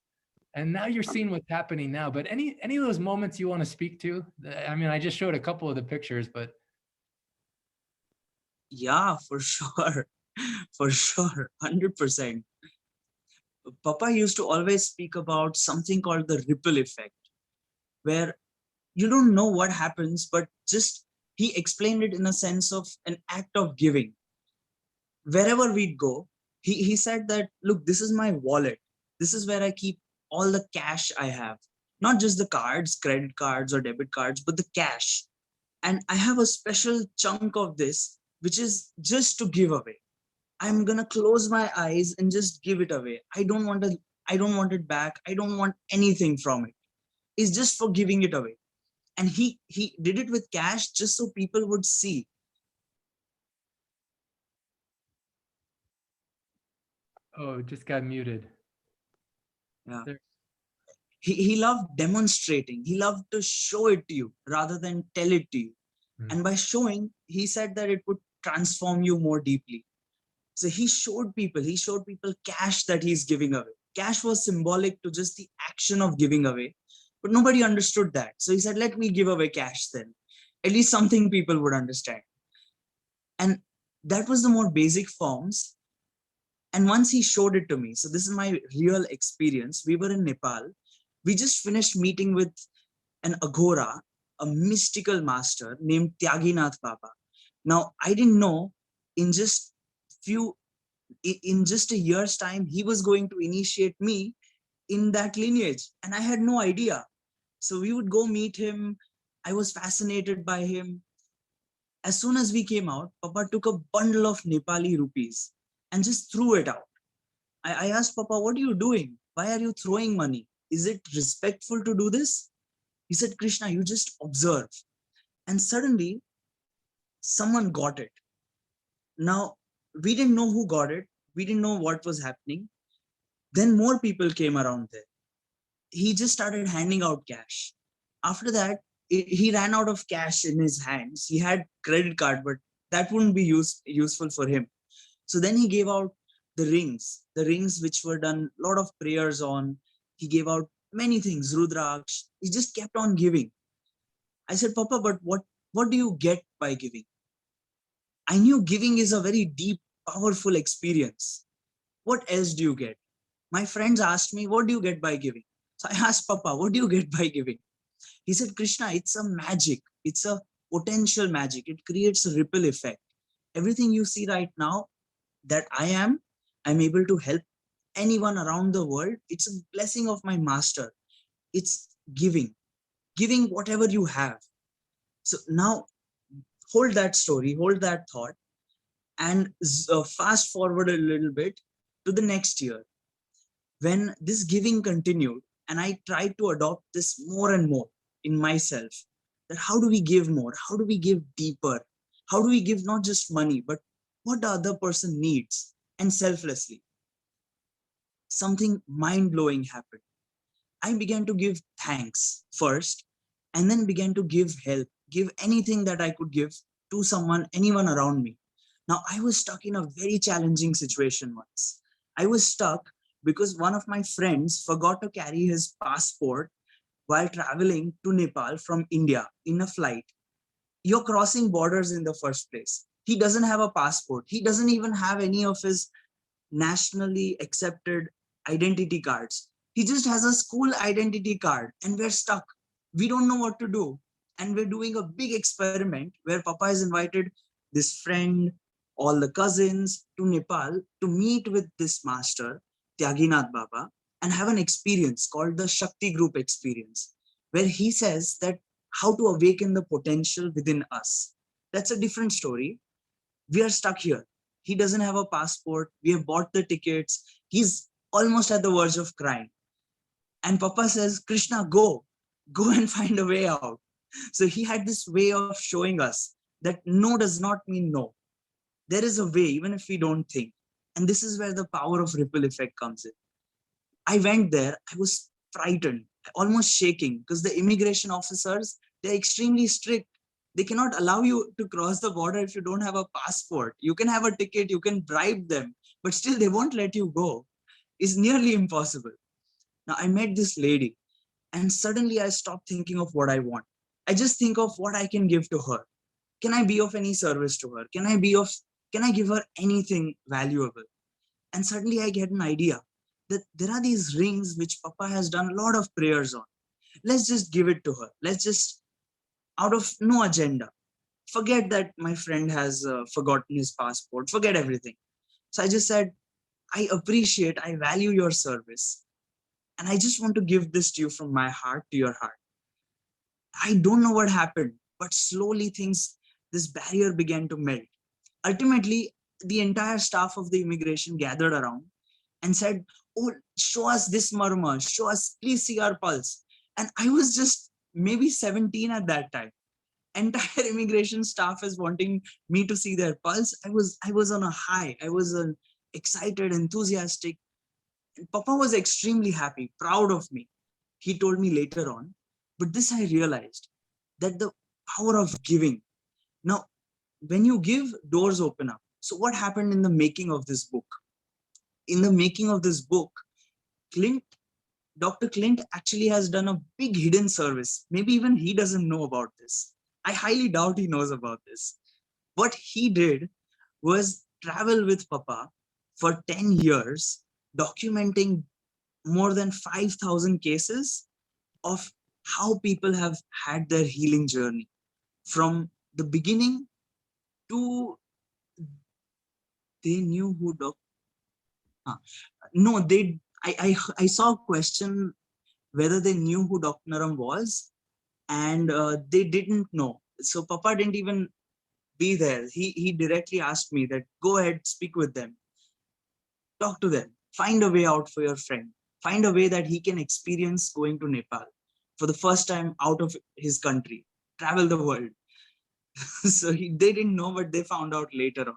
and now you're seeing what's happening now. But any of those moments you want to speak to? I mean, I just showed a couple of the pictures, but. Yeah, for sure. For sure. 100%. Papa used to always speak about something called the ripple effect, where you don't know what happens, but just he explained it in a sense of an act of giving. Wherever we'd go, he said that, look, this is my wallet. This is where I keep all the cash I have. Not just the cards, credit cards or debit cards, but the cash. And I have a special chunk of this, which is just to give away. I'm gonna close my eyes and just give it away. I don't want it back. I don't want anything from it. It's just for giving it away. And he did it with cash just so people would see. Oh, it just got muted. Yeah. There. He loved demonstrating. He loved to show it to you rather than tell it to you. And by showing, he said that it would transform you more deeply. So he showed people cash that he's giving away. Cash was symbolic to just the action of giving away, but nobody understood that. So he said, let me give away cash then. At least something people would understand. And that was the more basic forms. And once he showed it to me, so this is my real experience. We were in Nepal. We just finished meeting with an Aghora, a mystical master named Tyaginath Baba. Now, I didn't know in just a year's time, he was going to initiate me in that lineage. And I had no idea. So we would go meet him. I was fascinated by him. As soon as we came out, Papa took a bundle of Nepali rupees and just threw it out. I asked Papa, what are you doing? Why are you throwing money? Is it respectful to do this? He said, Krishna, you just observe. And suddenly, someone got it. Now, we didn't know who got it. We didn't know what was happening. Then more people came around there. He just started handing out cash. After that, he ran out of cash in his hands. He had credit card, but that wouldn't be useful for him. So then he gave out the rings which were done a lot of prayers on. He gave out many things, Rudraksh. He just kept on giving. I said, Papa, but what do you get by giving? I knew giving is a very deep, powerful experience. What else do you get? My friends asked me, what do you get by giving? So I asked Papa, what do you get by giving? He said, Krishna, it's a magic. It's a potential magic. It creates a ripple effect. Everything you see right now that I'm able to help anyone around the world. It's a blessing of my master. It's giving whatever you have. So now hold that story, hold that thought, and fast forward a little bit to the next year when this giving continued, and I tried to adopt this more and more in myself. That how do we give more? How do we give deeper? How do we give not just money, but what the other person needs, and selflessly? Something mind blowing happened. I began to give thanks first, and then began to give help, give anything that I could give to someone, anyone around me. Now, I was stuck in a very challenging situation once. I was stuck because one of my friends forgot to carry his passport while traveling to Nepal from India in a flight. You're crossing borders in the first place. He doesn't have a passport. He doesn't even have any of his nationally accepted identity cards. He just has a school identity card, and we're stuck. We don't know what to do. And we're doing a big experiment where Papa has invited this friend, all the cousins to Nepal to meet with this master, Tyaginath Baba, and have an experience called the Shakti Group experience, where he says that how to awaken the potential within us. That's a different story. We are stuck here. He doesn't have a passport. We have bought the tickets. He's almost at the verge of crying. And Papa says, Krishna, go and find a way out. So he had this way of showing us that no does not mean no. There is a way, even if we don't think. And this is where the power of ripple effect comes in. I went there. I was frightened, almost shaking, because the immigration officers, they're extremely strict. They cannot allow you to cross the border if you don't have a passport. You can have a ticket, you can bribe them, but still they won't let you go. It's nearly impossible. Now I met this lady, and suddenly I stopped thinking of what I want. I just think of what I can give to her. Can I be of any service to her? Can I give her anything valuable? And suddenly I get an idea that there are these rings which Papa has done a lot of prayers on. Let's just give it to her. Let's just, out of no agenda, forget that my friend has forgotten his passport, forget everything. So I just said, I value your service. And I just want to give this to you from my heart to your heart. I don't know what happened, but slowly this barrier began to melt. Ultimately, the entire staff of the immigration gathered around and said, oh, show us this marma, show us, please see our pulse. And I was just maybe 17 at that time. Entire immigration staff is wanting me to see their pulse. I was on a high. I was excited, enthusiastic. And Papa was extremely happy, proud of me. He told me later on. But this I realized, that the power of giving. Now, when you give, doors open up. So what happened in the making of this book? In the making of this book, Dr. Clint actually has done a big hidden service. Maybe even he doesn't know about this. I highly doubt he knows about this. What he did was travel with Papa for 10 years, documenting more than 5,000 cases of how people have had their healing journey from the beginning to they knew who no, I saw a question whether they knew who Dr. Naram was, and they didn't know. So Papa didn't even be there. He directly asked me that, go ahead, speak with them, talk to them, find a way out for your friend, find a way that he can experience going to Nepal for the first time out of his country, travel the world. So they didn't know, but they found out later on.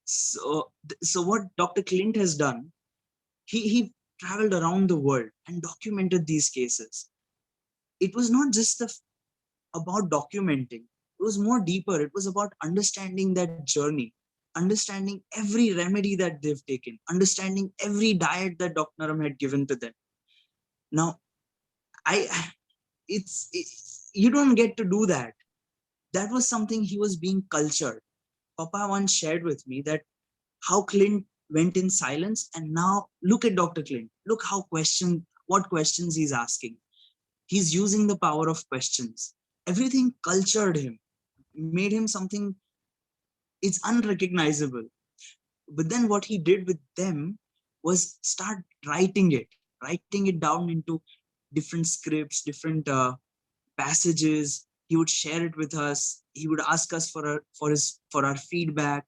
So what Dr. Clint has done, he traveled around the world and documented these cases. It was not just about documenting. It was more deeper. It was about understanding that journey. understanding every remedy that they've taken, understanding every diet that Dr. Naram had given to them. Now, you don't get to do that. That was something he was being cultured. Papa once shared with me that how Clint went in silence, and now look at Dr. Clint. Look what questions he's asking. He's using the power of questions. Everything cultured him, made him something, it's unrecognizable. But then what he did with them was start writing it down into different scripts, different passages. He would share it with us. He would ask us for our feedback.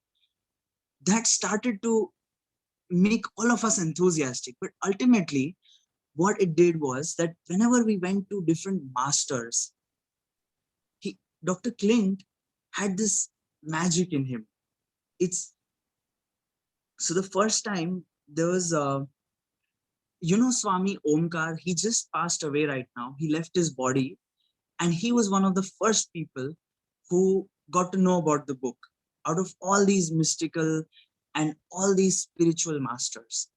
That started to make all of us enthusiastic. But ultimately, what it did was that whenever we went to different masters, Dr. Clint had this magic in him. So the first time there was Swami Omkar, he just passed away right now. He left his body, and he was one of the first people who got to know about the book out of all these mystical and all these spiritual masters.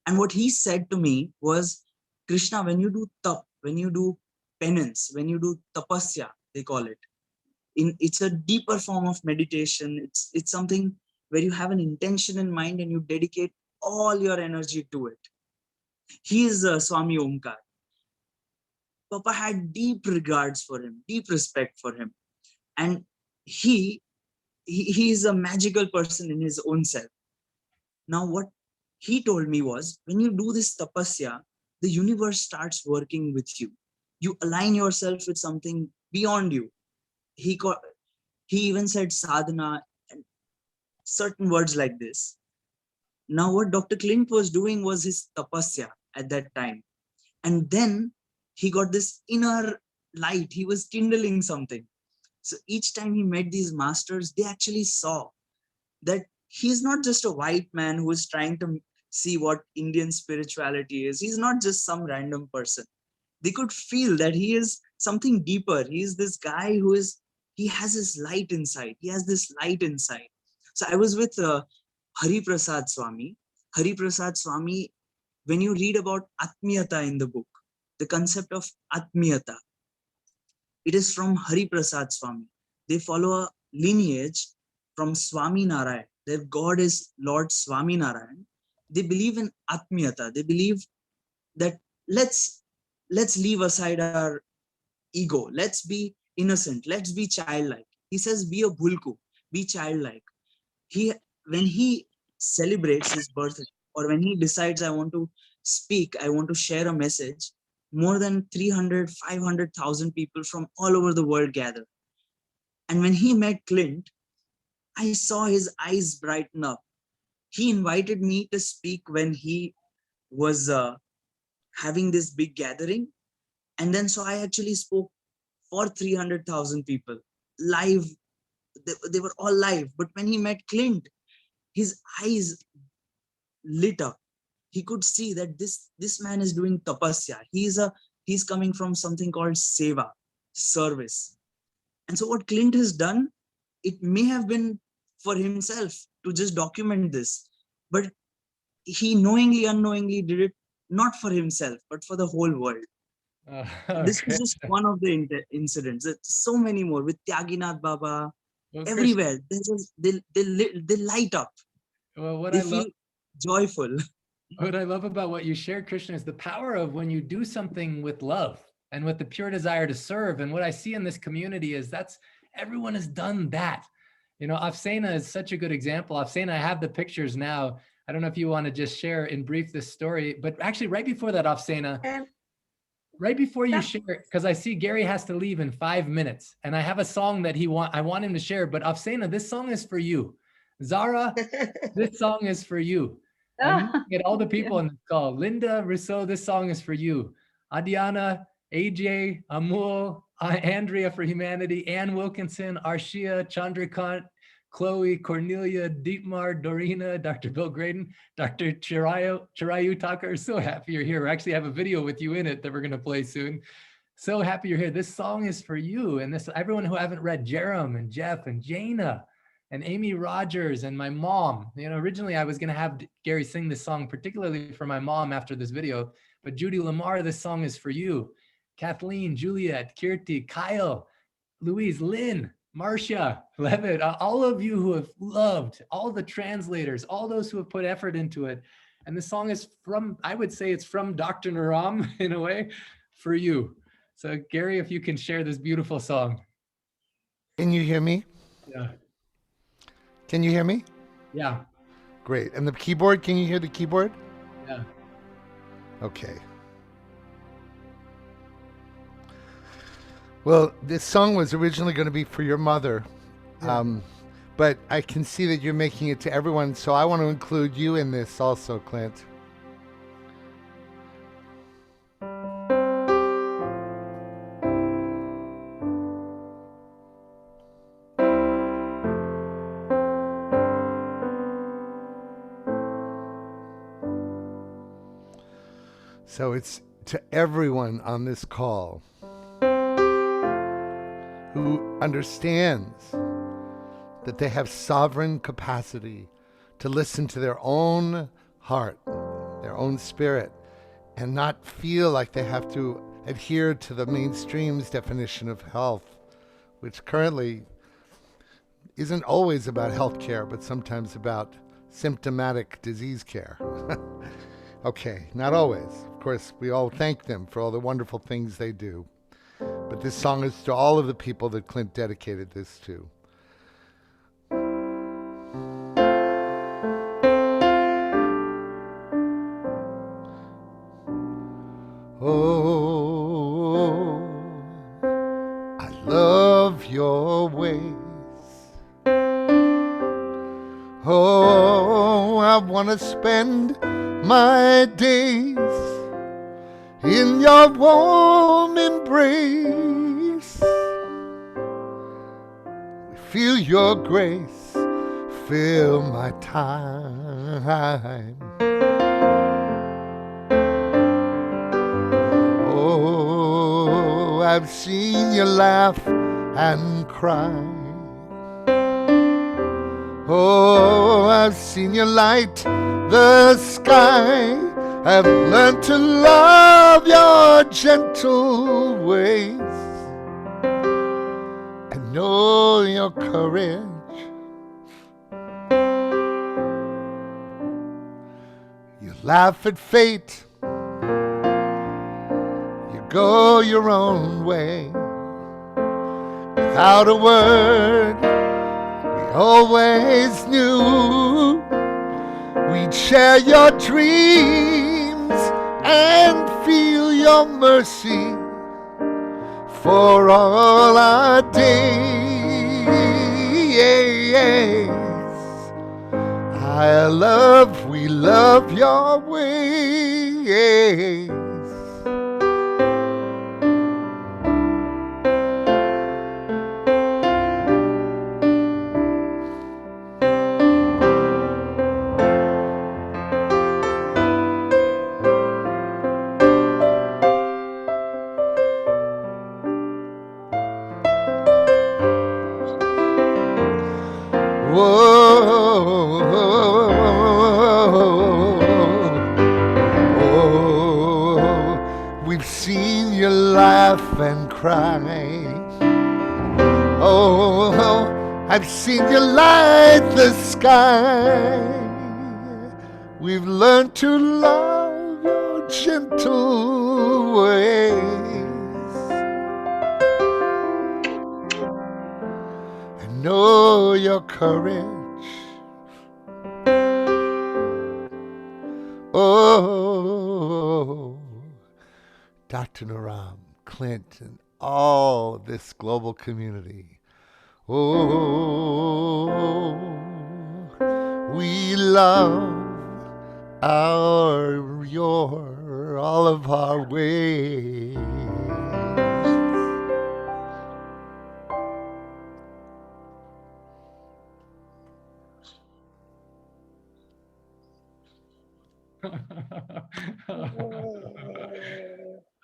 And what he said to me was, Krishna, when you do tap, when you do penance, when you do tapasya, they call it, it's a deeper form of meditation. It's something where you have an intention in mind and you dedicate all your energy to it. He is Swami Omkar. Papa had deep regards for him, deep respect for him. And he is a magical person in his own self. Now, what he told me was, when you do this tapasya, the universe starts working with you. You align yourself with something beyond you. He even said sadhana and certain words like this. Now, what Dr. Clint was doing was his tapasya at that time. And then he got this inner light. He was kindling something. So each time he met these masters, they actually saw that he's not just a white man who is trying to see what Indian spirituality is. He's not just some random person. They could feel that he is something deeper. He is this guy he has his light inside. He has this light inside. So I was with Hari Prasad Swami. Hari Prasad Swami, when you read about Atmiyata in the book, the concept of Atmiyata, it is from Hari Prasad Swami. They follow a lineage from Swami Narayan. Their God is Lord Swami Narayan. They believe in Atmiyata. They believe that let's leave aside our ego. Let's be innocent. Let's be childlike. He says, be a bhulku, be childlike. When he celebrates his birthday, or when he decides, I want to speak, I want to share a message, more than 300, 500,000 people from all over the world gather. And when he met Clint, I saw his eyes brighten up. He invited me to speak when he was having this big gathering. And then so I actually spoke for 300,000 people live. They were all live. But when he met Clint, his eyes lit up. He could see that this man is doing tapasya. He's coming from something called seva, service. And so what Clint has done, it may have been for himself to just document this, but he knowingly, unknowingly did it not for himself, but for the whole world. This is just one of the incidents. There's so many more with Tyaginath Baba. Well, everywhere, they light up. Well, they feel joyful. What I love about what you shared, Krishna, is the power of when you do something with love and with the pure desire to serve. And what I see in this community is everyone has done that. Afsena is such a good example. Afsena, I have the pictures now. I don't know if you want to just share in brief this story, but actually right before that, Afsena, right before you share, because I see Gary has to leave in 5 minutes, and I have a song that I want him to share, but Afsena, this song is for you. Zara, this song is for you. And get all the people in the call. Linda Rousseau, this song is for you. Adiana, AJ, Amul, Andrea for Humanity, Ann Wilkinson, Arshia, Chandrakant, Chloe, Cornelia, Dietmar, Dorina, Dr. Bill Graydon, Dr. Chirayu Tucker. So happy you're here. We actually have a video with you in it that we're going to play soon. So happy you're here. This song is for you. And everyone who haven't read, Jerem and Jeff and Jaina and Amy Rogers and my mom. You know, originally I was going to have Gary sing this song, particularly for my mom after this video, but Judy LaMar, this song is for you. Kathleen, Juliet, Kirti, Kyle, Louise, Lynn, Marcia, Levitt, all of you who have loved, all the translators, all those who have put effort into it. And the song is from, I would say it's from Dr. Naram in a way, for you. So Gary, if you can share this beautiful song. Can you hear me? Yeah. Can you hear me? Yeah. Great. And the keyboard, can you hear the keyboard? Yeah. Okay. Well, this song was originally going to be for your mother, but I can see that you're making it to everyone, so I want to include you in this also, Clint. So it's to everyone on this call who understands that they have sovereign capacity to listen to their own heart, their own spirit, and not feel like they have to adhere to the mainstream's definition of health, which currently isn't always about health care, but sometimes about symptomatic disease care. Okay, not always. Of course, we all thank them for all the wonderful things they do. But this song is to all of the people that Clint dedicated this to. Oh, I love your ways. Oh, I want to spend my days in your warm embrace. Feel your grace, fill my time. Oh, I've seen you laugh and cry. Oh, I've seen you light the sky. I've learned to love your gentle ways and know your courage. You laugh at fate, you go your own way. Without a word, we always knew we'd share your dreams and feel your mercy for all our days. We love your ways. We've seen you laugh and cry. Oh, I've seen you light the sky. We've learned to love your gentle ways and know your courage. Oh, Dr. Naram, Clint, and all of this global community. Oh, we love all of our ways.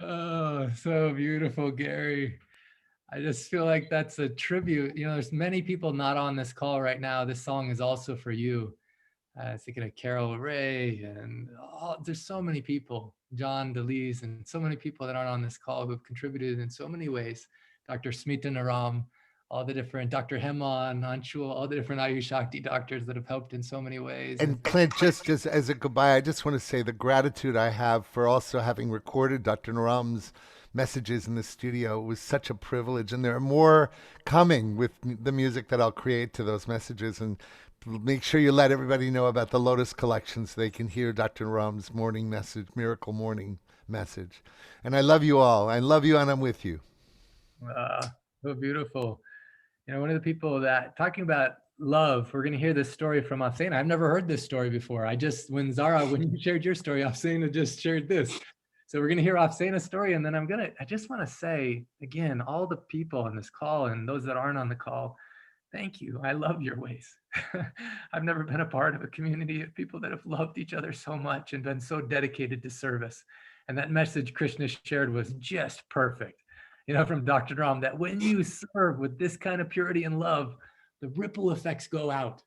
Oh, so beautiful, Gary. I just feel like that's a tribute. You know, there's many people not on this call right now. This song is also for you. Thinking of Carol Ray and there's so many people, John DeLees, and so many people that aren't on this call who have contributed in so many ways. Dr. Smita Naram, all the different, Dr. Heman, Anshul, all the different Ayush Shakti doctors that have helped in so many ways. And Clint, just as a goodbye, I just want to say the gratitude I have for also having recorded Dr. Naram's messages in the studio. It was such a privilege, and there are more coming with the music that I'll create to those messages. And make sure you let everybody know about the Lotus Collection so they can hear Dr. Naram's morning message, Miracle Morning message. And I love you all. I love you, and I'm with you. So beautiful. You know, one of the people that, talking about love, we're going to hear this story from Afsana. I've never heard this story before. When you shared your story, Afsana just shared this. So we're going to hear Afsana's story, and then I just want to say, again, all the people on this call and those that aren't on the call, thank you. I love your ways. I've never been a part of a community of people that have loved each other so much and been so dedicated to service. And that message Krishna shared was just perfect. You know, from Dr. Ram, that when you serve with this kind of purity and love, the ripple effects go out.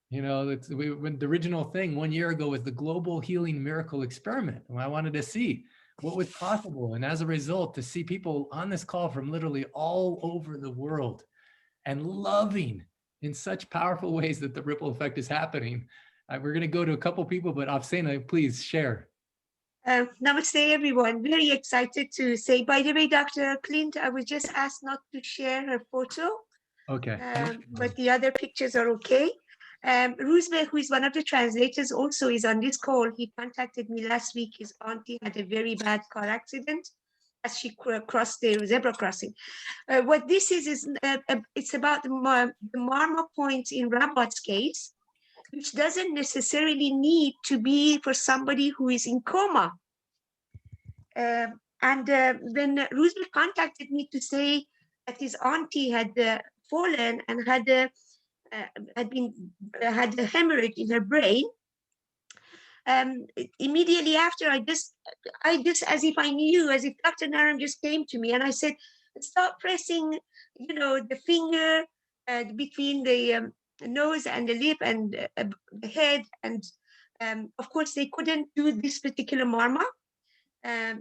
You know, when the original thing 1 year ago was the Global Healing Miracle Experiment. And I wanted to see what was possible. And as a result, to see people on this call from literally all over the world and loving in such powerful ways that the ripple effect is happening. We're going to go to a couple people, but Afsana, please share. Namaste, everyone. Very excited to say, by the way, Dr. Clint, I was just asked not to share her photo. Okay. But the other pictures are okay. Roosevelt, who is one of the translators, also is on this call. He contacted me last week. His auntie had a very bad car accident as she crossed the zebra crossing. What this is it's about the Marma point in Rabat's case, which doesn't necessarily need to be for somebody who is in coma. When Roosevelt contacted me to say that his auntie had fallen and had a hemorrhage in her brain, immediately after, I just, as if I knew, as if Dr. Naram just came to me and I said, start pressing, you know, the finger between the nose and the lip and the head. And of course, they couldn't do this particular marma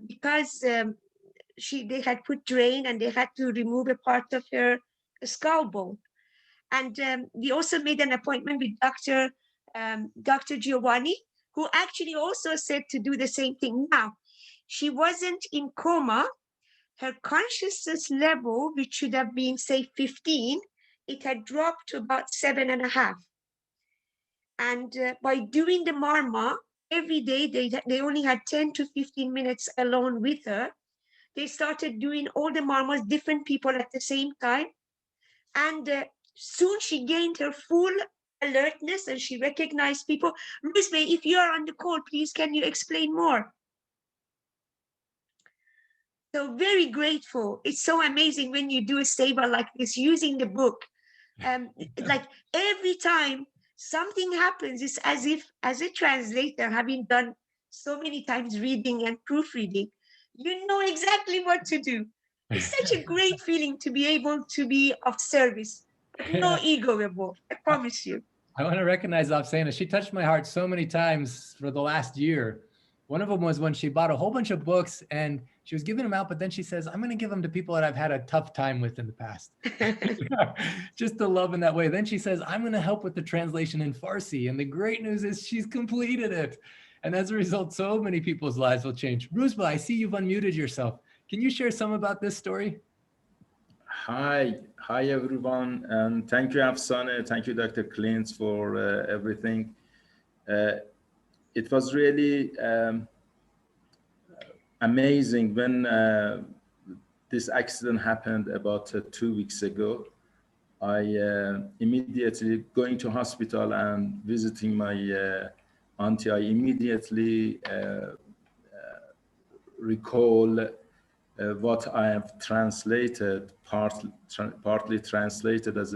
because they had put drain and they had to remove a part of her skull bone. And we also made an appointment with Dr. Giovanni, who actually also said to do the same thing. Now, she wasn't in coma. Her consciousness level, which should have been, say, 15, it had dropped to about 7.5. And by doing the marma, every day they only had 10 to 15 minutes alone with her. They started doing all the marmas, different people at the same time. And soon she gained her full alertness and she recognized people. Roosevelt, if you are on the call, please, can you explain more? So very grateful. It's so amazing when you do a seva like this using the book. Like every time something happens, it's as if, as a translator, having done so many times reading and proofreading, you know exactly what to do. It's such a great feeling to be able to be of service, but no ego involved, I promise you. I want to recognize Afsana. She touched my heart so many times for the last year. One of them was when she bought a whole bunch of books and she was giving them out, but then she says, I'm going to give them to people that I've had a tough time with in the past. Just to love in that way. Then she says, I'm going to help with the translation in Farsi. And the great news is she's completed it. And as a result, so many people's lives will change. Rusba, I see you've unmuted yourself. Can you share some about this story? Hi everyone, and thank you, Afsana. Thank you, Dr. Clint, for everything. It was really amazing when this accident happened about 2 weeks ago. I immediately going to hospital and visiting my auntie. I immediately recall what I have translated, partly translated as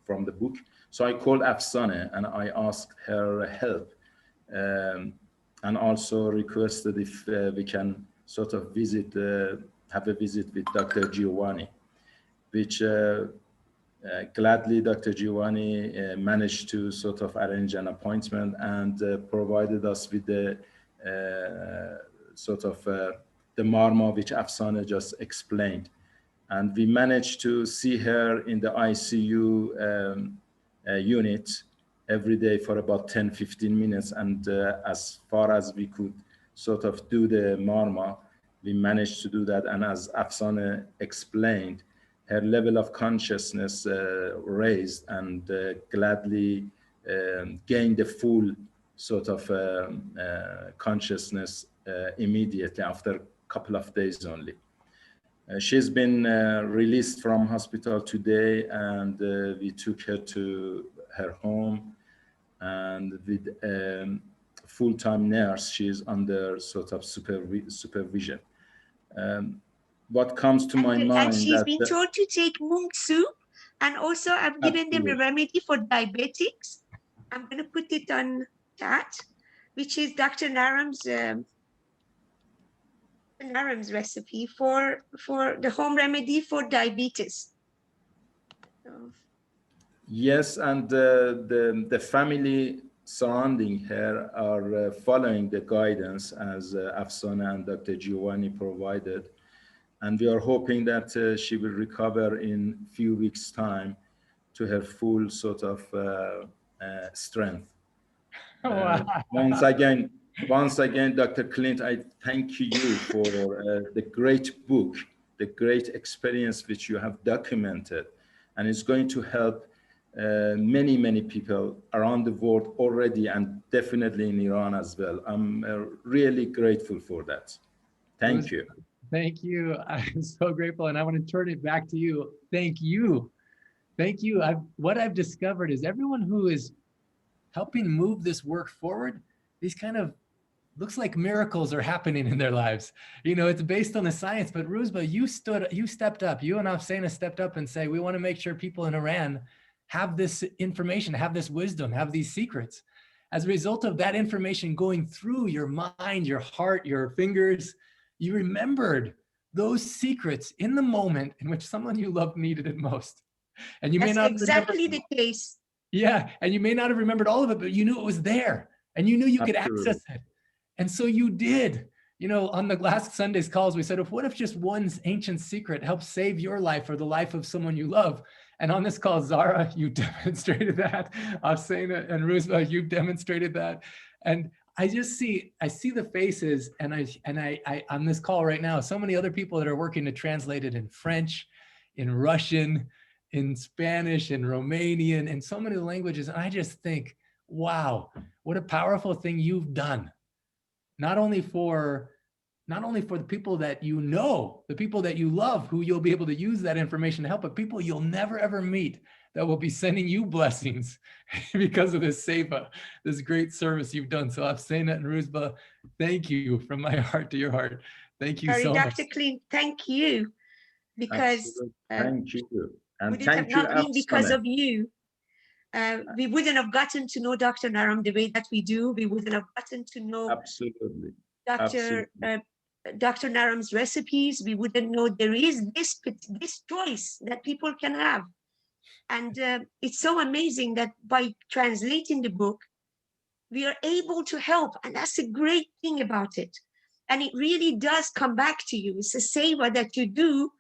from the book. So I called Afsana and I asked her help, and also requested if we can sort of visit, have a visit with Dr. Giovanni. which gladly Dr. Giovanni managed to sort of arrange an appointment and provided us with the sort of the marma which Afsane just explained. And we managed to see her in the ICU unit every day for about 10-15 minutes. And as far as we could sort of do the marma, we managed to do that. And as Afsane explained, her level of consciousness raised and gladly gained the full sort of consciousness immediately after a couple of days only. She's been released from hospital today, and we took her to her home, and with full-time nurse, she's under sort of supervision. What comes to my mind, and she's been told to take mung soup, and also I've given them a remedy for diabetics. I'm going to put it on chat, which is Dr. Naram's recipe for the home remedy for diabetes. So. Yes, and the family surrounding her are following the guidance as Afsane and Dr. Giovanni provided. And we are hoping that she will recover in a few weeks' time to her full sort of strength. Wow. Once again, Dr. Clint, I thank you for the great book, the great experience which you have documented, and it's going to help many, many people around the world already, and definitely in Iran as well. I'm really grateful for that. Thank you. Thank you. I'm so grateful, and I want to turn it back to you. Thank you. Thank you. What I've discovered is everyone who is helping move this work forward, these kind of looks like miracles are happening in their lives. You know, it's based on the science, but Ruzba, you stepped up. You and Afsane stepped up and say, we want to make sure people in Iran have this information, have this wisdom, have these secrets. As a result of that information going through your mind, your heart, your fingers, you remembered those secrets in the moment in which someone you loved needed it most. And you may not exactly the case. Yeah, and you may not have remembered all of it, but you knew it was there, and you knew you could access it. And so you did. You know, on the last Sunday's calls, we said, what if just one ancient secret helps save your life or the life of someone you love? And on this call, Zara, you demonstrated that. Afsane and Ruzba, you demonstrated that. And I see the faces, and I on this call right now, so many other people that are working to translate it in French, in Russian, in Spanish, in Romanian, in so many languages. And I just think, wow, what a powerful thing you've done. Not only for the people that you know, the people that you love, who you'll be able to use that information to help, but people you'll never ever meet that will be sending you blessings because of this seva, this great service you've done. So Afsane and Ruzba, thank you from my heart to your heart. Thank you so much. Dr. Clint, thank you, because thank you. And would it have not been because of you, we wouldn't have gotten to know Dr. Naram the way that we do. We wouldn't have gotten to know Dr. Naram's recipes. We wouldn't know there is this choice that people can have. And it's so amazing that by translating the book, we are able to help. And that's a great thing about it. And it really does come back to you. It's a seva that you do.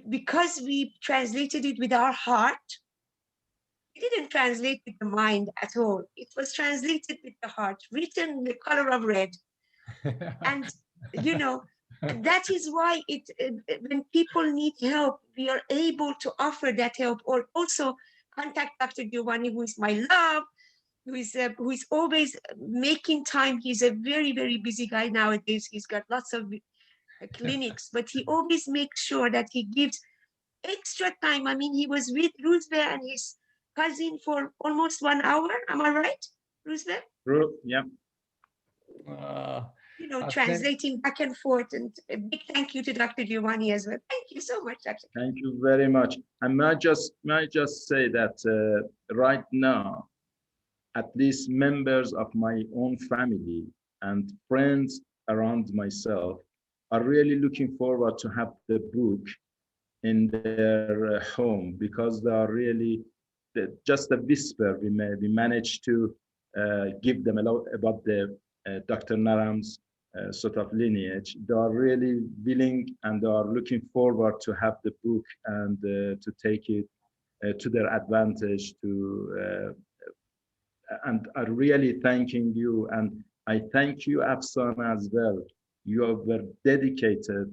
Because we translated it with our heart, we didn't translate with the mind at all. It was translated with the heart, written in the color of red. And, you know, that is why when people need help, we are able to offer that help, or also contact Dr. Giovanni, who is my love, who is always making time. He's a very, very busy guy nowadays. He's got lots of clinics, but he always makes sure that he gives extra time. I mean, he was with Ruzbe and his cousin for almost 1 hour. Am I right, Ruzbe? Yeah. You know, translating back and forth. And a big thank you to Dr. Giovanni as well. Thank you so much, Dr. Thank you very much. I might just say that right now, at least members of my own family and friends around myself are really looking forward to have the book in their home, because they are really just a whisper. We managed to give them a lot about the Dr. Naram's sort of lineage. They are really willing and they are looking forward to have the book and to take it to their advantage. And I'm really thanking you, and I thank you, Afsana, as well. You were dedicated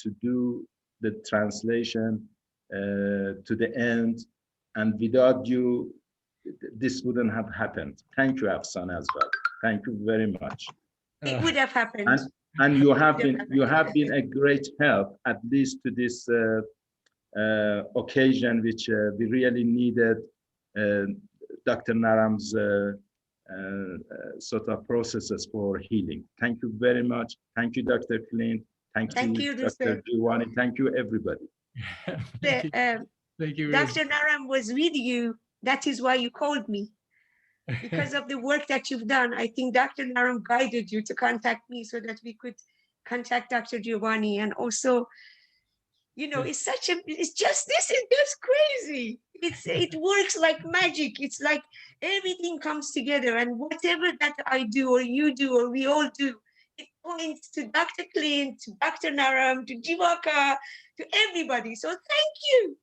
to do the translation to the end, and without you, this wouldn't have happened. Thank you, Afsana, as well. Thank you very much. It would have happened. And you have been a great help, at least to this occasion, which we really needed. Dr. Naram's sort of processes for healing. Thank you very much. Thank you, Dr. Clint. Thank you, Dr. Giovanni. Thank you, everybody. Thank you. Dr. Naram was with you. That is why you called me. Because of the work that you've done, I think Dr. Naram guided you to contact me so that we could contact Dr. Giovanni. And also, you know, this is just crazy. It works like magic. It's like everything comes together, and whatever that I do or you do or we all do, it points to Dr. Clint, to Dr. Naram, to Jivaka, to everybody. So thank you.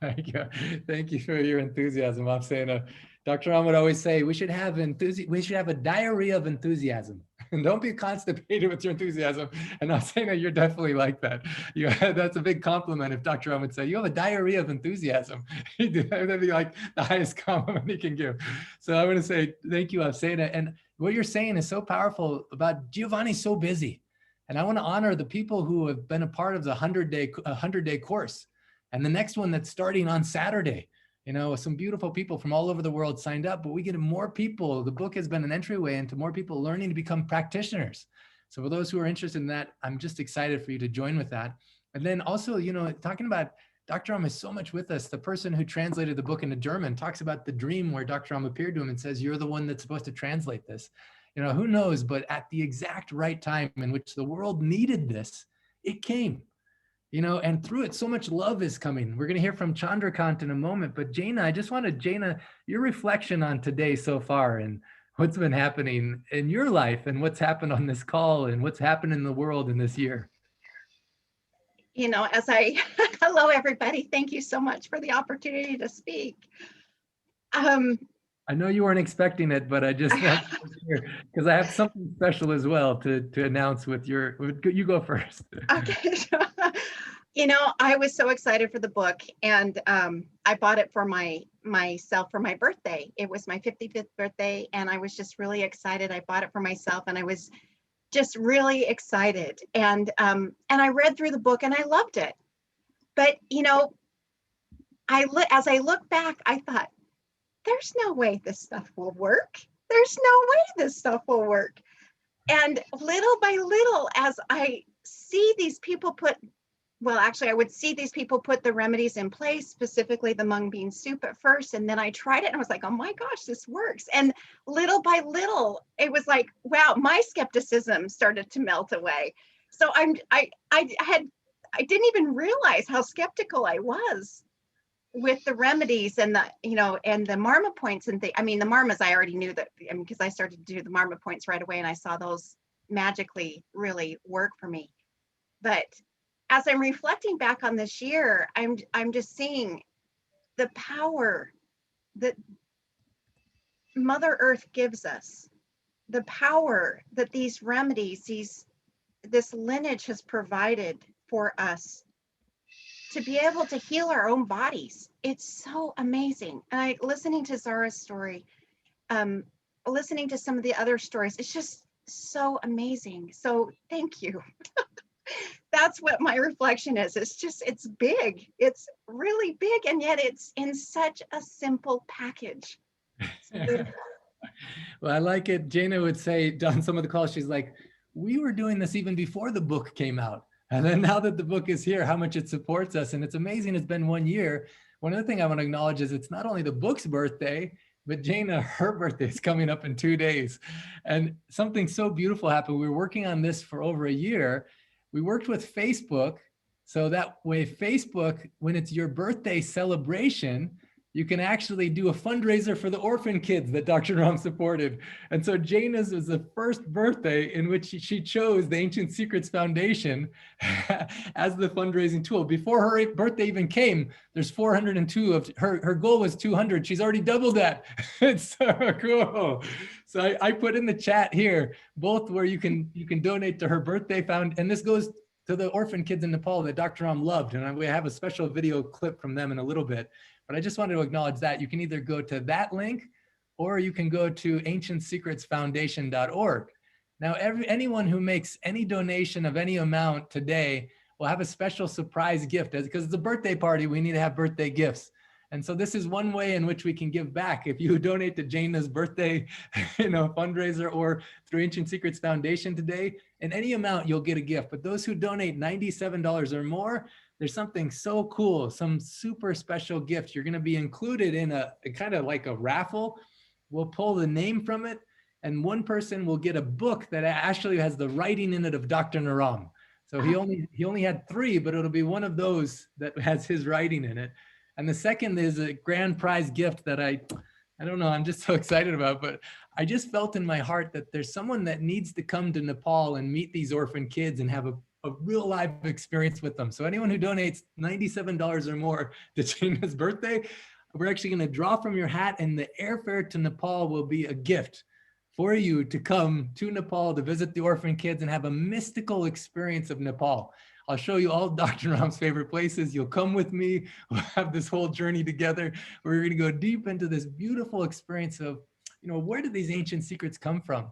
Thank you. Thank you for your enthusiasm. I'm saying, Dr. Ram would always say, we should have a diarrhea of enthusiasm. And don't be constipated with your enthusiasm. And I'm saying that you're definitely like that. That's a big compliment if Dr. Ram would say, you have a diarrhea of enthusiasm. That'd be like the highest compliment he can give. So I want to say thank you, Afsana. And what you're saying is so powerful about Giovanni's so busy. And I want to honor the people who have been a part of the 100-day course. And the next one that's starting on Saturday. You know, some beautiful people from all over the world signed up, but we get more people. The book has been an entryway into more people learning to become practitioners. So for those who are interested in that, I'm just excited for you to join with that. And then also, you know, talking about Dr. Ram is so much with us. The person who translated the book into German talks about the dream where Dr. Ram appeared to him and says, you're the one that's supposed to translate this. You know, who knows, but at the exact right time in which the world needed this, it came. You know, and through it, so much love is coming. We're going to hear from Chandrakant in a moment, but Jaina, I just wanted, Jaina, your reflection on today so far and what's been happening in your life and what's happened on this call and what's happened in the world in this year. You know, hello, everybody. Thank you so much for the opportunity to speak. I know you weren't expecting it, but I just want to hear, because I have something special as well to announce with you go first. Okay. You know, I was so excited for the book, and I bought it for myself for my birthday. It was my 55th birthday, and I was just really excited. I bought it for myself, and I was just really excited. And I read through the book, and I loved it. But you know, as I look back, I thought, there's no way this stuff will work. There's no way this stuff will work. And little by little, as I see these people I would see these people put the remedies in place, specifically the mung bean soup at first. And then I tried it and I was like, oh my gosh, this works. And little by little, it was like, wow, my skepticism started to melt away. So I didn't even realize how skeptical I was with the remedies and the marma points and I mean, the marmas, I already knew that, because I started to do the marma points right away and I saw those magically really work for me. But as I'm reflecting back on this year, I'm just seeing the power that Mother Earth gives us, the power that these remedies, this lineage has provided for us to be able to heal our own bodies. It's so amazing. And listening to Zara's story, listening to some of the other stories, it's just so amazing. So thank you. That's what my reflection is. It's big. It's really big. And yet it's in such a simple package. It's beautiful. Well, I like it. Jaina would say on some of the calls, she's like, we were doing this even before the book came out. And then now that the book is here, how much it supports us. And it's amazing. It's been 1 year. One other thing I want to acknowledge is it's not only the book's birthday, but Jaina, her birthday is coming up in 2 days. And something so beautiful happened. We were working on this for over a year. We worked with Facebook So that way, Facebook, when it's your birthday celebration, you can actually do a fundraiser for the orphan kids that Dr. Ram supported. And so Jana's was the first birthday in which she chose the Ancient Secrets Foundation as the fundraising tool. Before her birthday even came, there's 402 of her goal was 200. She's already doubled that. It's so cool. So I put in the chat here, both where you can donate to her birthday fund, and this goes to the orphan kids in Nepal that Dr. Ram loved. And we have a special video clip from them in a little bit. But I just wanted to acknowledge that. You can either go to that link or you can go to ancientsecretsfoundation.org. Now, anyone who makes any donation of any amount today will have a special surprise gift, because it's a birthday party. We need to have birthday gifts. And so this is one way in which we can give back. If you donate to Jana's birthday fundraiser or through Ancient Secrets Foundation today, in any amount, you'll get a gift. But those who donate $97 or more, there's something so cool, some super special gift. You're going to be included in a kind of like a raffle. We'll pull the name from it, and one person will get a book that actually has the writing in it of Dr. Naram. So he only had 3, but it'll be one of those that has his writing in it. And the second is a grand prize gift that I don't know, I'm just so excited about, but I just felt in my heart that there's someone that needs to come to Nepal and meet these orphan kids and have a real live experience with them. So anyone who donates $97 or more to Gina's birthday, we're actually going to draw from your hat, and the airfare to Nepal will be a gift for you to come to Nepal to visit the orphan kids and have a mystical experience of Nepal. I'll show you all Dr. Ram's favorite places. You'll come with me. We'll have this whole journey together. We're going to go deep into this beautiful experience of, where did these ancient secrets come from?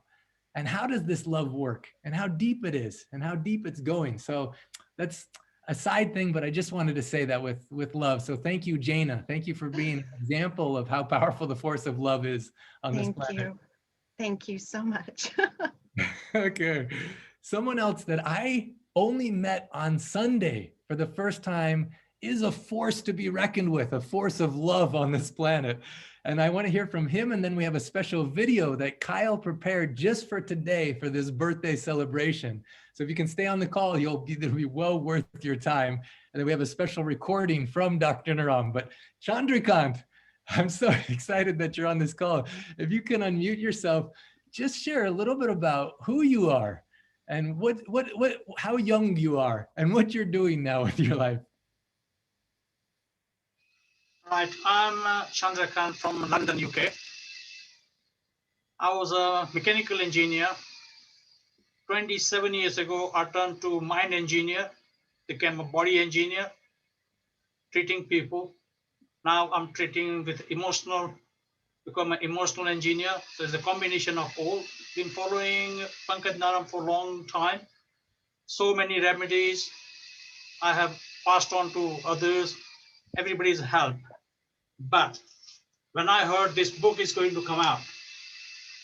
And how does this love work? And how deep it is, and how deep it's going. So that's a side thing, but I just wanted to say that with love. So thank you, Jana. Thank you for being an example of how powerful the force of love is on this planet. Thank you so much. Okay. Someone else that I only met on Sunday for the first time is a force to be reckoned with, a force of love on this planet. And I want to hear from him. And then we have a special video that Kyle prepared just for today for this birthday celebration. So if you can stay on the call, it'll be well worth your time. And then we have a special recording from Dr. Naram. But Chandrakant, I'm so excited that you're on this call. If you can unmute yourself, just share a little bit about who you are and how young you are and what you're doing now with your life. Right, I'm Chandrakant from London, UK. I was a mechanical engineer. 27 years ago, I turned to mind engineer, became a body engineer, treating people. Now I'm treating with emotional, become an emotional engineer. So it's a combination of all. Been following Pankaj Naram for a long time. So many remedies I have passed on to others. Everybody's help. But when I heard this book is going to come out,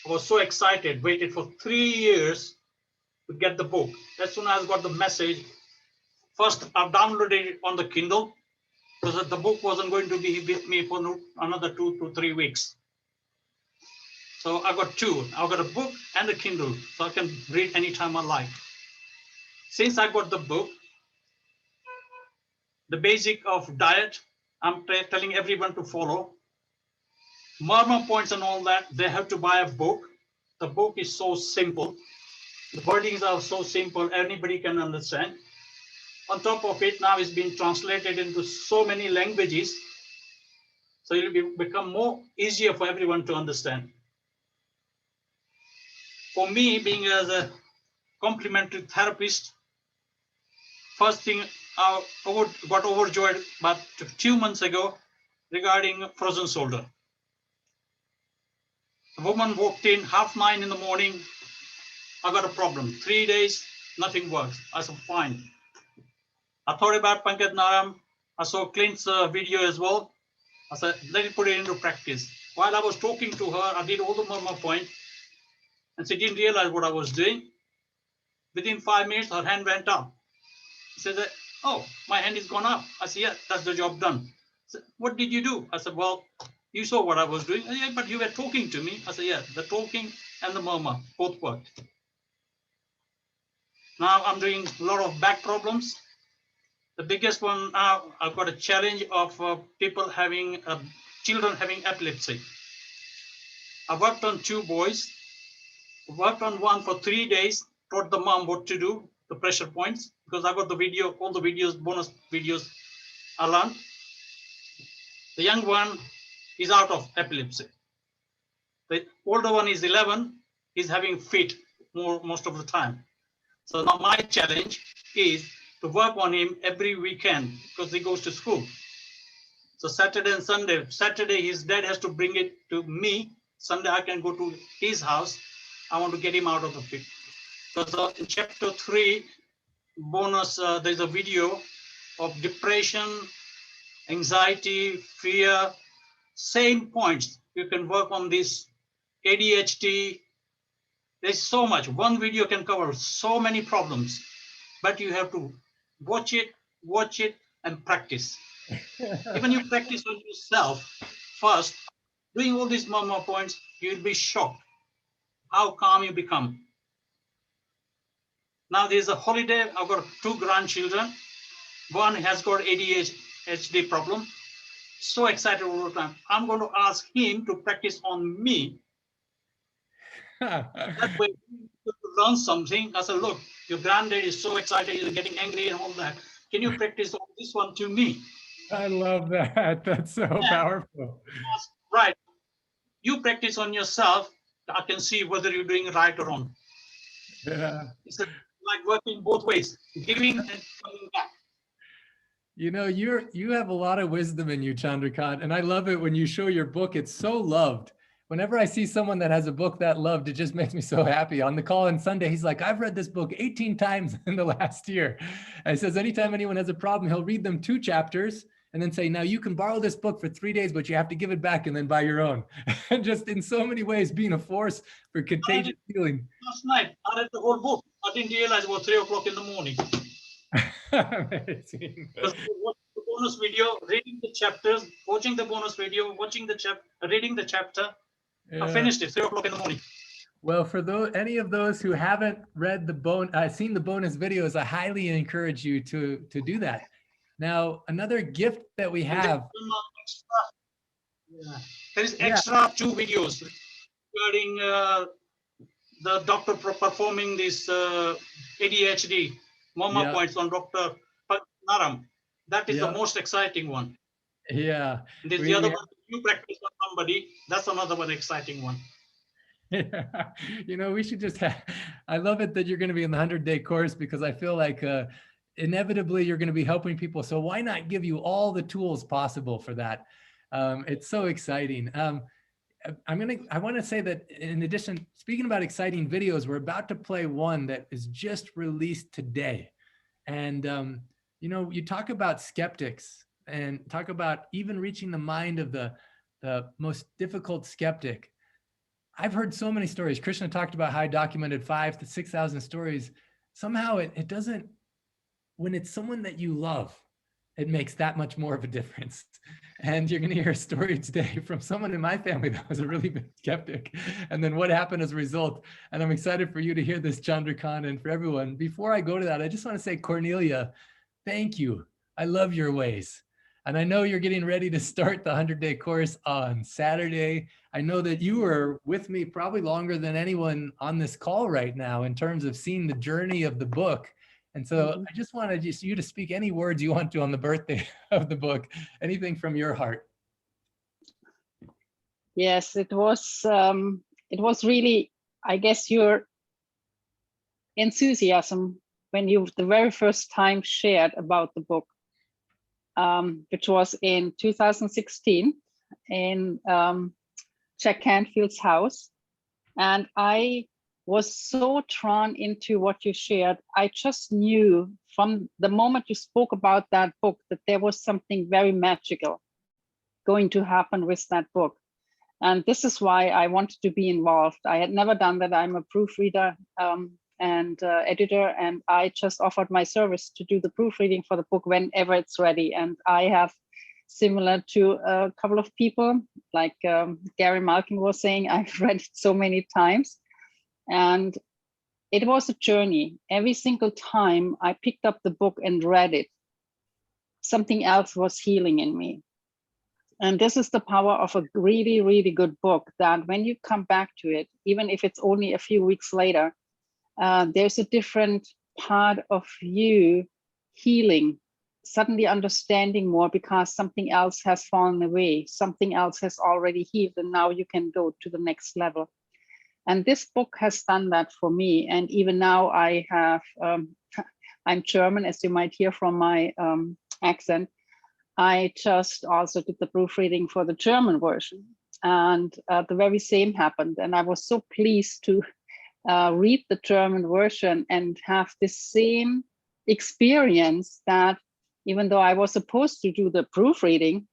I was so excited, waited for 3 years to get the book. As soon as I got the message, first I downloaded it on the Kindle, because the book wasn't going to be with me for another 2 to 3 weeks. So I got 2. I got a book and a Kindle, so I can read anytime I like. Since I got the book, the basic of diet, I'm telling everyone to follow. Murmur points and all that, they have to buy a book. The book is so simple. The wordings are so simple, anybody can understand. On top of it, now it's been translated into so many languages. So it will become more easier for everyone to understand. For me, being as a complementary therapist, first thing I got overjoyed about 2 months ago regarding frozen shoulder. A woman walked in 9:30 in the morning. I got a problem. 3 days, nothing works. I said, fine. I thought about Pankaj Naram. I saw Clint's video as well. I said, let me put it into practice. While I was talking to her, I did all the murmur point, and she didn't realize what I was doing. Within 5 minutes, her hand went up. She said, oh, my hand is gone up. I said, yeah, that's the job done. She said, what did you do? I said, well, you saw what I was doing. Yeah, but you were talking to me. I said, yeah, the talking and the murmur both worked. Now I'm doing a lot of back problems. The biggest one now, I've got a challenge of people having, children having epilepsy. I worked on 2 boys, worked on one for 3 days, taught the mom what to do, the pressure points, because I got the video, all the videos, bonus videos I learned. The young one is out of epilepsy. The older one is 11, he's having fit most of the time. So now my challenge is to work on him every weekend because he goes to school. So Saturday and Sunday, Saturday his dad has to bring it to me. Sunday I can go to his house. I want to get him out of the fit. Because in chapter 3, bonus, there's a video of depression, anxiety, fear, same points. You can work on this ADHD. There's so much. One video can cover so many problems, but you have to watch it, and practice. Even you practice on yourself first, doing all these mama points, you'll be shocked how calm you become. Now there's a holiday. I've got 2 grandchildren. One has got ADHD problem. So excited all the time. I'm going to ask him to practice on me. That way, to learn something. I said, look, your granddad is so excited, he's getting angry and all that. Can you practice on this one to me? I love that. That's so powerful. Right. You practice on yourself. I can see whether you're doing right or wrong. Yeah. It's like working both ways, giving and coming back. You know, you have a lot of wisdom in you, Chandrakant, and I love it when you show your book. It's so loved. Whenever I see someone that has a book that loved, it just makes me so happy. On the call on Sunday, he's like, I've read this book 18 times in the last year. And he says, anytime anyone has a problem, he'll read them 2 chapters and then say, now you can borrow this book for 3 days, but you have to give it back and then buy your own. And just in so many ways, being a force for contagious healing. Last night, I read the whole book. I didn't realize it was 3 o'clock in the morning. Amazing. Because the bonus video, reading the chapters, watching the bonus video, watching the chapter, reading the chapter. Yeah. I finished it 3 o'clock in the morning. Well, for any of those who haven't read seen the bonus videos, I highly encourage you to do that. Now, another gift that we have. There is extra 2 videos regarding the doctor performing this ADHD mama points on Dr. Naram. That is the most exciting one. Yeah. There's the other one, you practice on somebody. That's another one exciting one. Yeah. You know, we should just I love it that you're going to be in the 100-day course, because I feel like inevitably you're going to be helping people. So why not give you all the tools possible for that? It's so exciting. I want to say that in addition, speaking about exciting videos, we're about to play one that is just released today. And, you know, you talk about skeptics and talk about even reaching the mind of the most difficult skeptic. I've heard so many stories. Krishna talked about how I documented 5,000 to 6,000 stories. Somehow it doesn't, when it's someone that you love, it makes that much more of a difference. And you're going to hear a story today from someone in my family that was a really big skeptic, and then what happened as a result. And I'm excited for you to hear this, Chandrakant, and for everyone. Before I go to that, I just want to say, Cornelia, thank you. I love your ways. And I know you're getting ready to start the 100-day course on Saturday. I know that you were with me probably longer than anyone on this call right now in terms of seeing the journey of the book. And so I just wanted you to speak any words you want to on the birthday of the book, anything from your heart. Yes, it was really, I guess, your enthusiasm when you the very first time shared about the book, which was in 2016 in Jack Canfield's house. And I was so drawn into what you shared. I just knew from the moment you spoke about that book that there was something very magical going to happen with that book. And this is why I wanted to be involved. I had never done that. I'm a proofreader and editor, and I just offered my service to do the proofreading for the book whenever it's ready. And I have, similar to a couple of people, like Gary Malkin was saying, I've read it so many times. And it was a journey. Every single time I picked up the book and read it, something else was healing in me. And this is the power of a really, really good book, that when you come back to it, even if it's only a few weeks later, there's a different part of you healing, suddenly understanding more, because something else has fallen away, something else has already healed, and now you can go to the next level. And this book has done that for me. And even now I have, I'm German, as you might hear from my accent. I just also did the proofreading for the German version, and the very same happened. And I was so pleased to read the German version and have the same experience, that even though I was supposed to do the proofreading,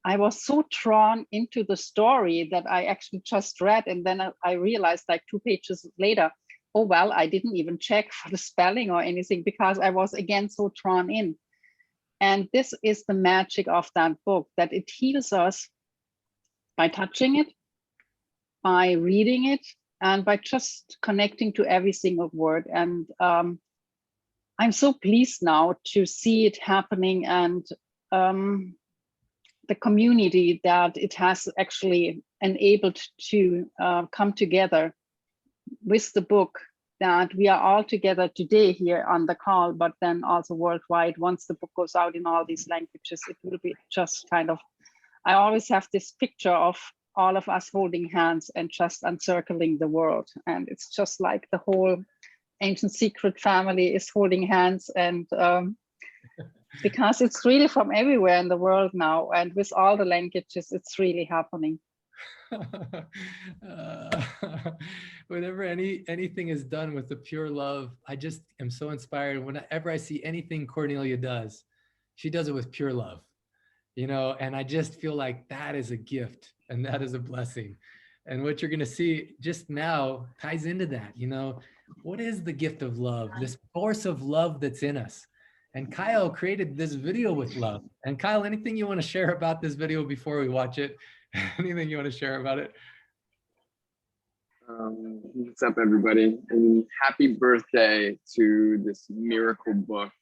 I was so drawn into the story that I actually just read. And then I realized, like 2 pages later, oh, well, I didn't even check for the spelling or anything, because I was again so drawn in. And this is the magic of that book, that it heals us by touching it, by reading it, and by just connecting to every single word. And I'm so pleased now to see it happening, and the community that it has actually enabled to come together with the book, that we are all together today here on the call, but then also worldwide. Once the book goes out in all these languages, it will be just kind of, I always have this picture of all of us holding hands and just encircling the world. And it's just like the whole Ancient Secret family is holding hands, and because it's really from everywhere in the world now, and with all the languages, it's really happening. Whenever anything is done with the pure love, I just am so inspired. Whenever I see anything Cornelia does, she does it with pure love, you know, and I just feel like that is a gift and that is a blessing. And what you're going to see just now ties into that, you know, what is the gift of love, this force of love that's in us? And Kyle created this video with love. And Kyle, anything you want to share about this video before we watch it? Anything you want to share about it? What's up, everybody? And happy birthday to this miracle book.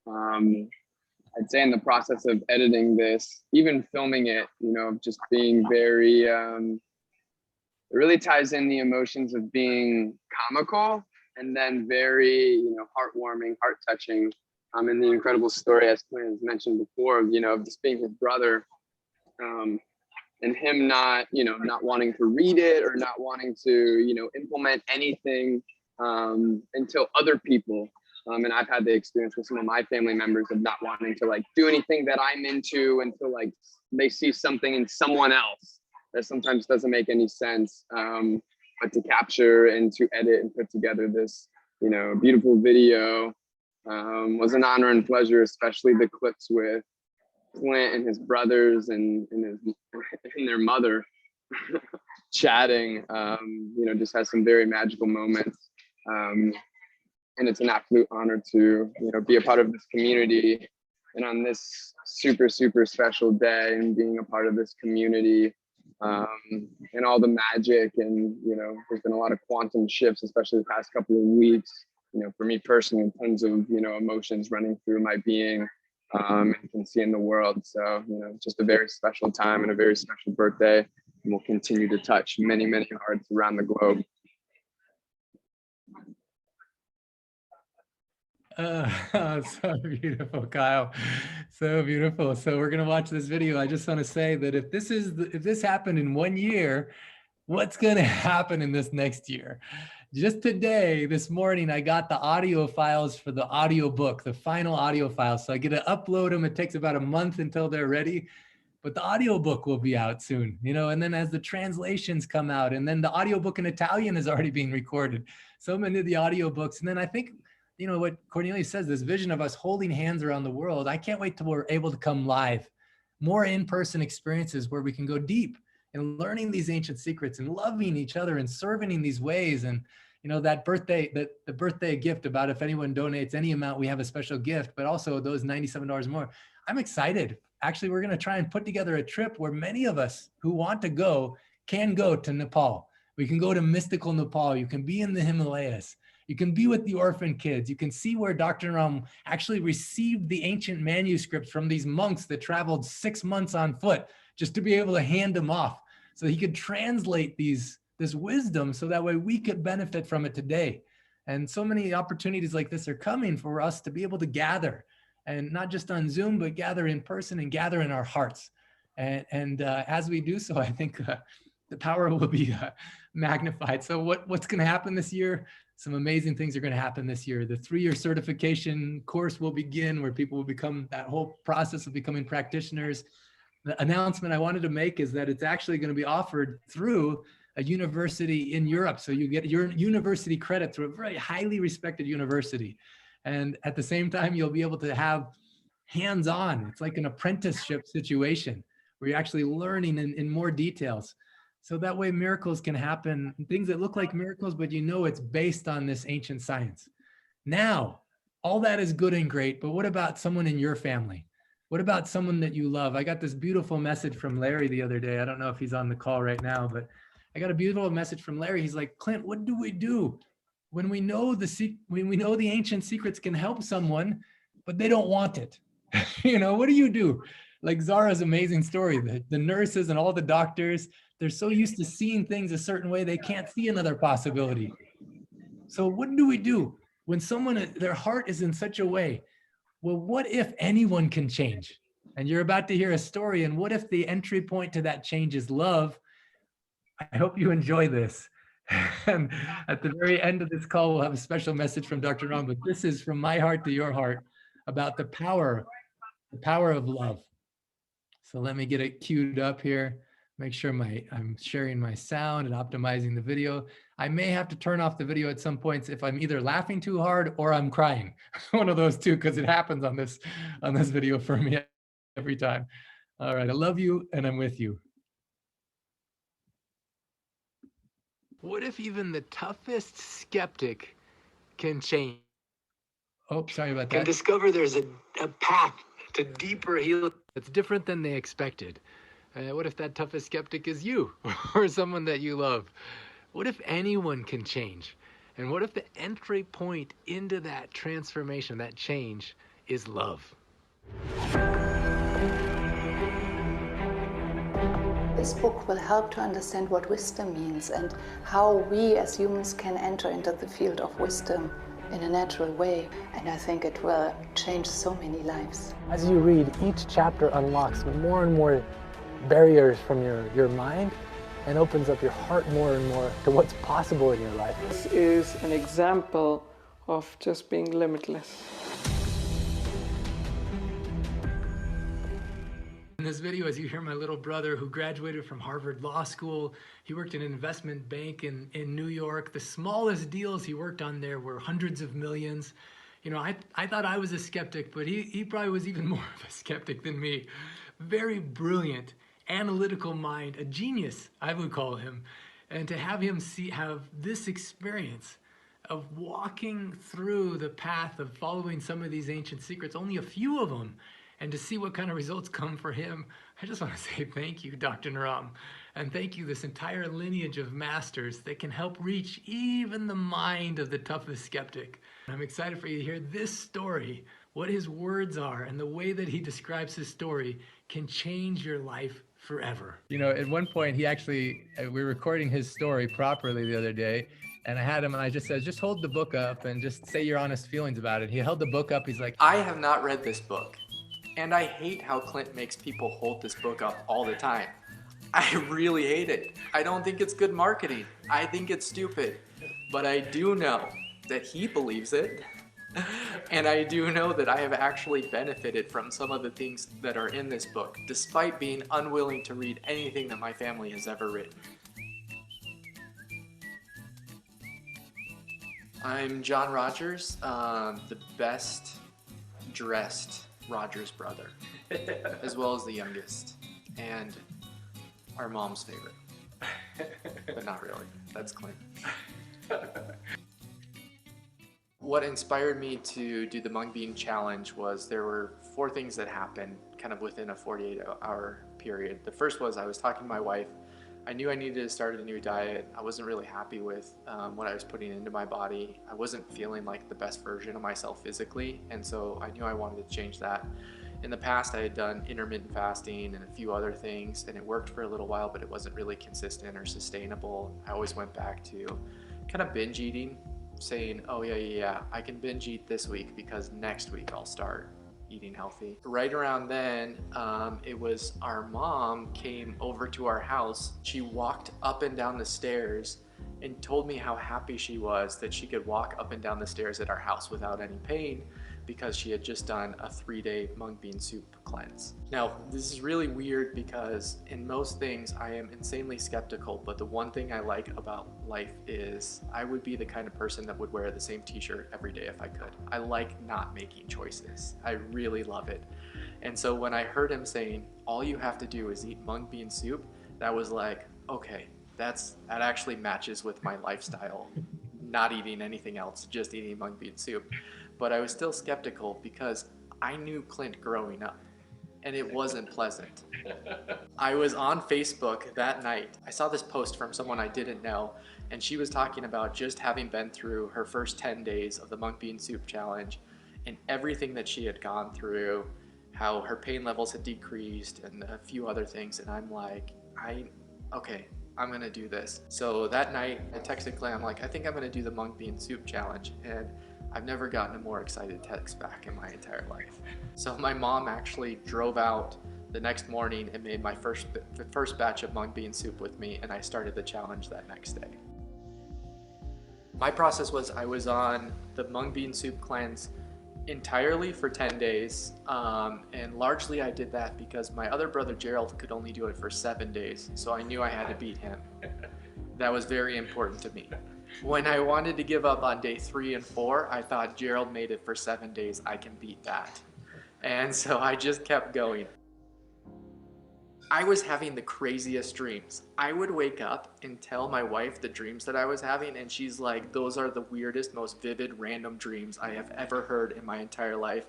I'd say in the process of editing this, even filming it, you know, just being very, it really ties in the emotions of being comical and then very, you know, heartwarming, heart-touching. And the incredible story, as Quinn has mentioned before, you know, of this being his brother, and him not, you know, not wanting to read it or not wanting to, you know, implement anything until other people. And I've had the experience with some of my family members of not wanting to like do anything that I'm into until like they see something in someone else that sometimes doesn't make any sense. But to capture and to edit and put together this, you know, beautiful video was an honor and pleasure, especially the clips with Clint and his brothers and their mother chatting, you know, just has some very magical moments. And it's an absolute honor to, you know, be a part of this community, and on this super, super special day, and being a part of this community, and all the magic. And, you know, there's been a lot of quantum shifts, especially the past couple of weeks, you know, for me personally, tons of, you know, emotions running through my being, and can see in the world. So, you know, just a very special time and a very special birthday, and we'll continue to touch many, many hearts around the globe. So beautiful, Kyle. So beautiful. So we're gonna watch this video. I just want to say that if this happened in 1 year, what's gonna happen in this next year? Just today, this morning, I got the audio files for the audio book, the final audio files. So I get to upload them. It takes about a month until they're ready, but the audio book will be out soon, you know, and then as the translations come out, and then the audio book in Italian is already being recorded. So many of the audio books. And then I think, you know, what Cornelia says, this vision of us holding hands around the world, I can't wait till we're able to come live, more in-person experiences where we can go deep and learning these ancient secrets and loving each other and serving in these ways. And, you know, that birthday, the birthday gift about if anyone donates any amount, we have a special gift, but also those $97 more. I'm excited. Actually, we're going to try and put together a trip where many of us who want to go can go to Nepal. We can go to mystical Nepal. You can be in the Himalayas. You can be with the orphan kids. You can see where Dr. Naram actually received the ancient manuscripts from these monks that traveled 6 months on foot just to be able to hand them off so he could translate this wisdom so that way we could benefit from it today. And so many opportunities like this are coming for us to be able to gather, and not just on Zoom, but gather in person and gather in our hearts. And as we do so, I think the power will be magnified. So what's going to happen this year? Some amazing things are going to happen this year. The 3-year certification course will begin, where people will become, that whole process of becoming practitioners. The announcement I wanted to make is that it's actually going to be offered through a university in Europe. So you get your university credit through a very highly respected university. And at the same time, you'll be able to have hands-on. It's like an apprenticeship situation where you're actually learning in more details. So that way miracles can happen, things that look like miracles, but you know it's based on this ancient science. Now, all that is good and great, but what about someone in your family? What about someone that you love? I got this beautiful message from Larry the other day. I don't know if he's on the call right now, but I got a beautiful message from Larry. He's like, Clint, what do we do when we know the ancient secrets can help someone, but they don't want it? What do you do? Like Zara's amazing story, the nurses and all the doctors, they're so used to seeing things a certain way, they can't see another possibility. So what do we do when someone, their heart is in such a way? Well, what if anyone can change? And you're about to hear a story, and what if the entry point to that change is love? I hope you enjoy this. And at the very end of this call, we'll have a special message from Dr. Ram, but this is from my heart to your heart about the power of love. So let me get it queued up here. Make sure I'm sharing my sound and optimizing the video. I may have to turn off the video at some points if I'm either laughing too hard or I'm crying. One of those two, because it happens on this video for me every time. All right, I love you and I'm with you. What if even the toughest skeptic can change? Oh, sorry about that. Can discover there's a path to deeper healing that's different than they expected. What if that toughest skeptic is you or someone that you love? What if anyone can change? And what if the entry point into that transformation, that change, is love? This book will help to understand what wisdom means and how we as humans can enter into the field of wisdom in a natural way. And I think it will change so many lives. As you read, each chapter unlocks more and more barriers from your mind and opens up your heart more and more to what's possible in your life. This is an example of just being limitless. In this video, as you hear my little brother who graduated from Harvard Law School, he worked in an investment bank in New York. The smallest deals he worked on there were hundreds of millions. I thought I was a skeptic, but he probably was even more of a skeptic than me. Very brilliant, analytical mind, a genius, I would call him. And to have him have this experience of walking through the path of following some of these ancient secrets, only a few of them, and to see what kind of results come for him, I just want to say thank you, Dr. Naram. And thank you, this entire lineage of masters that can help reach even the mind of the toughest skeptic. I'm excited for you to hear this story, what his words are, and the way that he describes his story can change your life forever. At one point, we were recording his story properly the other day, and I had him, and I just said, just hold the book up and just say your honest feelings about it. He held the book up. He's like, I have not read this book. And I hate how Clint makes people hold this book up all the time. I really hate it. I don't think it's good marketing. I think it's stupid. But I do know that he believes it. And I do know that I have actually benefited from some of the things that are in this book, despite being unwilling to read anything that my family has ever written. I'm John Rogers, the best dressed Rogers brother, as well as the youngest, and our mom's favorite. But not really, that's Clint. What inspired me to do the Mung Bean Challenge was there were 4 things that happened kind of within a 48-hour period. The first was I was talking to my wife. I knew I needed to start a new diet. I wasn't really happy with what I was putting into my body. I wasn't feeling like the best version of myself physically, and so I knew I wanted to change that. In the past, I had done intermittent fasting and a few other things, and it worked for a little while, but it wasn't really consistent or sustainable. I always went back to kind of binge eating, saying, oh yeah, I can binge eat this week because next week I'll start eating healthy. Right around then, it was our mom came over to our house. She walked up and down the stairs and told me how happy she was that she could walk up and down the stairs at our house without any pain, because she had just done a 3-day mung bean soup cleanse. Now, this is really weird because in most things I am insanely skeptical, but the one thing I like about life is I would be the kind of person that would wear the same t-shirt every day if I could. I like not making choices. I really love it. And so when I heard him saying, all you have to do is eat mung bean soup, that was like, okay, that actually matches with my lifestyle. Not eating anything else, just eating mung bean soup. But I was still skeptical because I knew Clint growing up, and it wasn't pleasant. I was on Facebook that night. I saw this post from someone I didn't know, and she was talking about just having been through her first 10 days of the mung bean soup challenge and everything that she had gone through, how her pain levels had decreased and a few other things. And I'm like, okay, I'm gonna do this. So that night I texted Clay, I'm like, I think I'm gonna do the mung bean soup challenge. And I've never gotten a more excited text back in my entire life. So my mom actually drove out the next morning and made my first batch of mung bean soup with me, and I started the challenge that next day. My process was I was on the mung bean soup cleanse entirely for 10 days, and largely I did that because my other brother Gerald could only do it for 7 days, so I knew I had to beat him. That was very important to me. When I wanted to give up on day 3 and 4, I thought Gerald made it for 7 days, I can beat that. And so I just kept going. I was having the craziest dreams. I would wake up and tell my wife the dreams that I was having, and she's like, those are the weirdest, most vivid, random dreams I have ever heard in my entire life.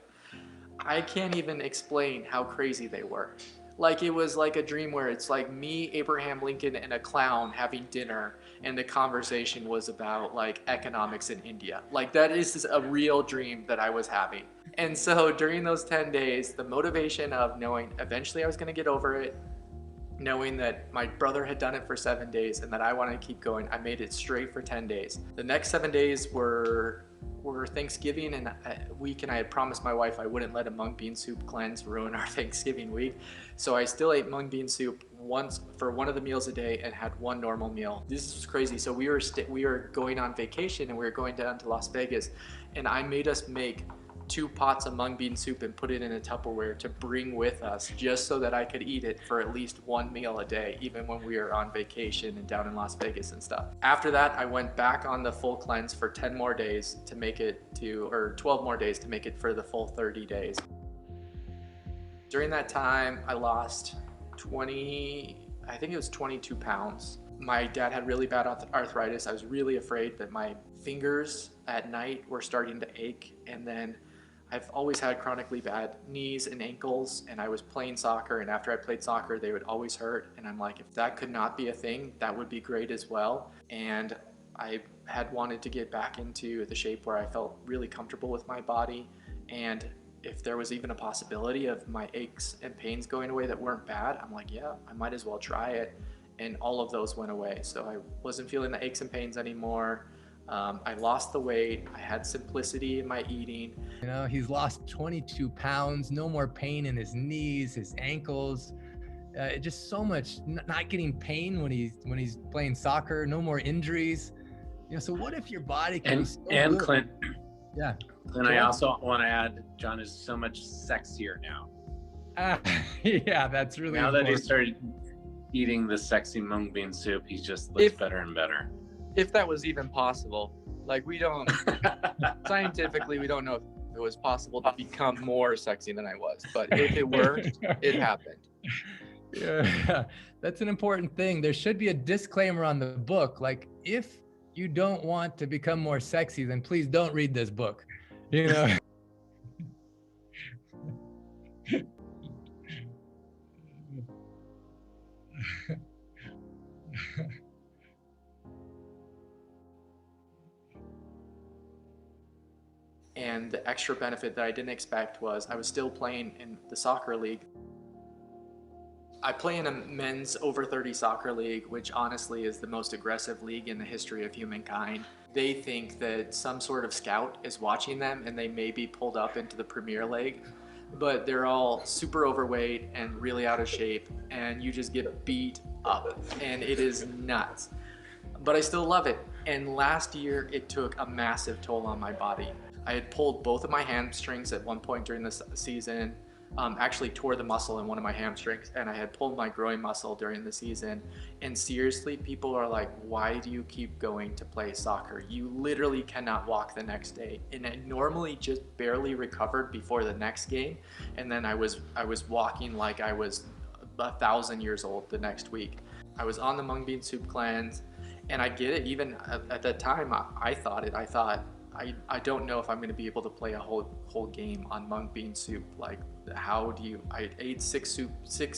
I can't even explain how crazy they were. Like, it was like a dream where it's like me, Abraham Lincoln, and a clown having dinner, and the conversation was about like economics in India. Like, that is a real dream that I was having. And so during those 10 days, the motivation of knowing eventually I was gonna get over it, knowing that my brother had done it for 7 days and that I wanted to keep going, I made it straight for 10 days. The next 7 days were Thanksgiving and week, and I had promised my wife I wouldn't let a mung bean soup cleanse ruin our Thanksgiving week. So I still ate mung bean soup once for one of the meals a day and had one normal meal. This was crazy. So we were going on vacation and we were going down to Las Vegas, and I made us make 2 pots of mung bean soup and put it in a Tupperware to bring with us, just so that I could eat it for at least one meal a day, even when we were on vacation and down in Las Vegas and stuff. After that, I went back on the full cleanse for 10 more days to make it or 12 more days to make it for the full 30 days. During that time, I lost I think it was 22 pounds. My dad had really bad arthritis. I was really afraid that my fingers at night were starting to ache, and then I've always had chronically bad knees and ankles, and I was playing soccer, and after I played soccer, they would always hurt. And I'm like, if that could not be a thing, that would be great as well. And I had wanted to get back into the shape where I felt really comfortable with my body. And if there was even a possibility of my aches and pains going away that weren't bad, I'm like, yeah, I might as well try it. And all of those went away. So I wasn't feeling the aches and pains anymore. I lost the weight. I had simplicity in my eating. You know, he's lost 22 pounds, no more pain in his knees, his ankles, just so much, not getting pain when he's playing soccer, no more injuries. You know, so what if your body can be so good? Clint, yeah. And I also want to add, John is so much sexier now. Yeah, that's really now important. that he started eating the sexy mung bean soup, he just looks better and better. If that was even possible. Like, we don't, scientifically, we don't know if it was possible to become more sexy than I was, but if it were, it happened. Yeah, that's an important thing. There should be a disclaimer on the book, like, if you don't want to become more sexy, then please don't read this book, you know. And the extra benefit that I didn't expect was I was still playing in the soccer league. I play in a men's over 30 soccer league, which honestly is the most aggressive league in the history of humankind. They think that some sort of scout is watching them and they may be pulled up into the Premier League, but they're all super overweight and really out of shape, and you just get beat up, and it is nuts. But I still love it. And last year, it took a massive toll on my body. I had pulled both of my hamstrings at one point during the season, actually tore the muscle in one of my hamstrings, and I had pulled my groin muscle during the season. And seriously, people are like, why do you keep going to play soccer? You literally cannot walk the next day. And I normally just barely recovered before the next game. And then I was walking like I was 1,000 years old the next week. I was on the mung bean soup cleanse, and I get it. Even at that time, I thought I don't know if I'm going to be able to play a whole game on mung bean soup. Like, how do you? I ate six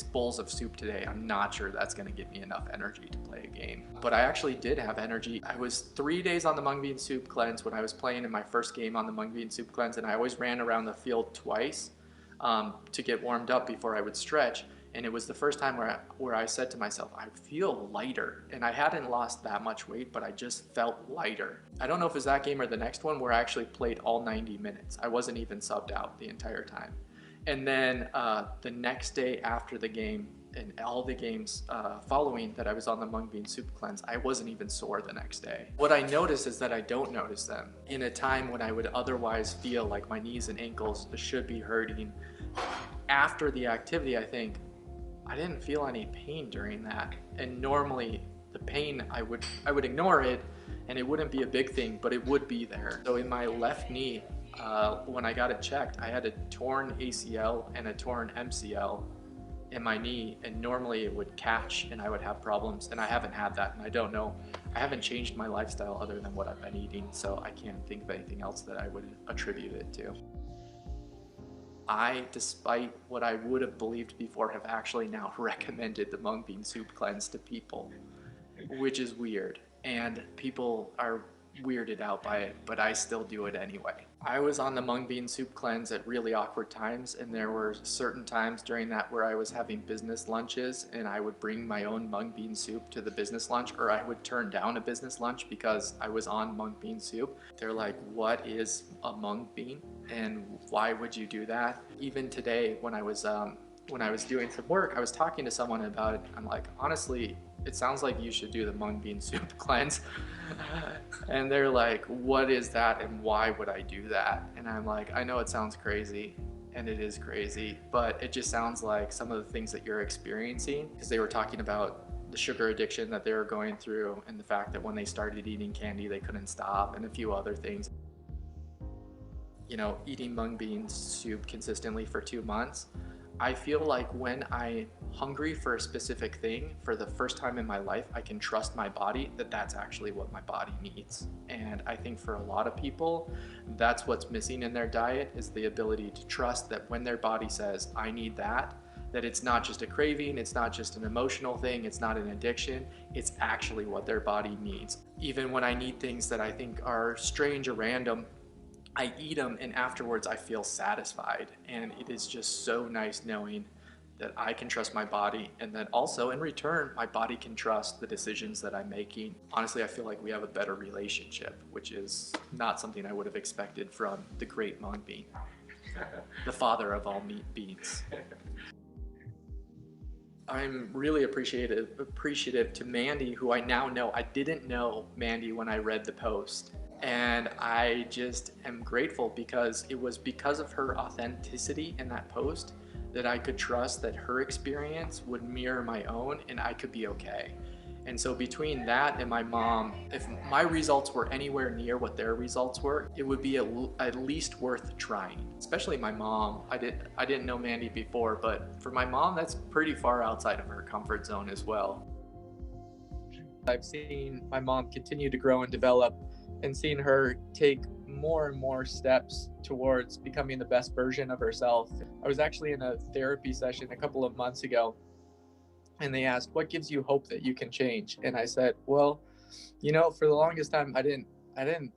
bowls of soup today. I'm not sure that's going to give me enough energy to play a game. But I actually did have energy. I was 3 days on the mung bean soup cleanse when I was playing in my first game on the mung bean soup cleanse, and I always ran around the field twice to get warmed up before I would stretch. And it was the first time where I said to myself, I feel lighter. And I hadn't lost that much weight, but I just felt lighter. I don't know if it was that game or the next one where I actually played all 90 minutes. I wasn't even subbed out the entire time. And then the next day after the game and all the games following that I was on the mung bean soup cleanse, I wasn't even sore the next day. What I noticed is that I don't notice them. In a time when I would otherwise feel like my knees and ankles should be hurting, after the activity, I think, I didn't feel any pain during that. And normally the pain, I would ignore it and it wouldn't be a big thing, but it would be there. So in my left knee, when I got it checked, I had a torn ACL and a torn MCL in my knee, and normally it would catch and I would have problems, and I haven't had that, and I don't know. I haven't changed my lifestyle other than what I've been eating, so I can't think of anything else that I would attribute it to. I, despite what I would have believed before, have actually now recommended the mung bean soup cleanse to people, which is weird. And people are weirded out by it, but I still do it anyway. I was on the mung bean soup cleanse at really awkward times, and there were certain times during that where I was having business lunches and I would bring my own mung bean soup to the business lunch, or I would turn down a business lunch because I was on mung bean soup. They're like, what is a mung bean and why would you do that? Even today when I was doing some work, I was talking to someone about it. I'm like, honestly, it sounds like you should do the mung bean soup cleanse. And they're like, what is that and why would I do that? And I'm like, I know it sounds crazy, and it is crazy, but it just sounds like some of the things that you're experiencing, because they were talking about the sugar addiction that they were going through and the fact that when they started eating candy, they couldn't stop, and a few other things. You know, eating mung bean soup consistently for 2 months, I feel like when I'm hungry for a specific thing for the first time in my life, I can trust my body that that's actually what my body needs. And I think for a lot of people, that's what's missing in their diet, is the ability to trust that when their body says, I need that it's not just a craving, it's not just an emotional thing, it's not an addiction, it's actually what their body needs. Even when I need things that I think are strange or random, I eat them and afterwards I feel satisfied, and it is just so nice knowing that I can trust my body, and that also in return my body can trust the decisions that I'm making. Honestly, I feel like we have a better relationship, which is not something I would have expected from the great mung bean, the father of all meat beans. I'm really appreciative to Mandy, who I now know. I didn't know Mandy when I read the post. And I just am grateful because it was because of her authenticity in that post that I could trust that her experience would mirror my own and I could be okay. And so between that and my mom, if my results were anywhere near what their results were, it would be at least worth trying. Especially my mom. I didn't know Mandy before, but for my mom, that's pretty far outside of her comfort zone as well. I've seen my mom continue to grow and develop, and seen her take more and more steps towards becoming the best version of herself. I was actually in a therapy session a couple of months ago, And they asked, what gives you hope that you can change? And I said, well, you know, for the longest time, I didn't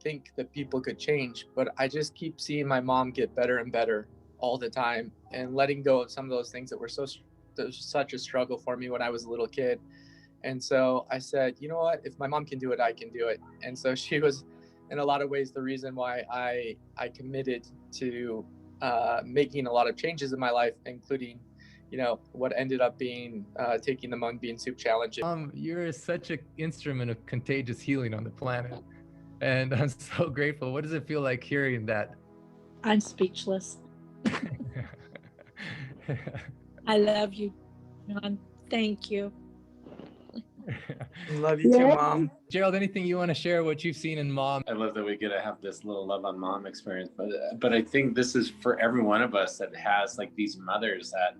think that people could change, but I just keep seeing my mom get better and better all the time, and letting go of some of those things that were such a struggle for me when I was a little kid. And so I said, you know what, if my mom can do it, I can do it. And so she was, in a lot of ways, the reason why I committed to making a lot of changes in my life, including, you know, what ended up being taking the mung bean soup challenge. You're such an instrument of contagious healing on the planet, and I'm so grateful. What does it feel like hearing that? I'm speechless. I love you, John. Thank you. Love you too, Mom. Gerald, anything you want to share what you've seen in Mom? I love that we get to have this little love on mom experience, but I think this is for every one of us that has like these mothers that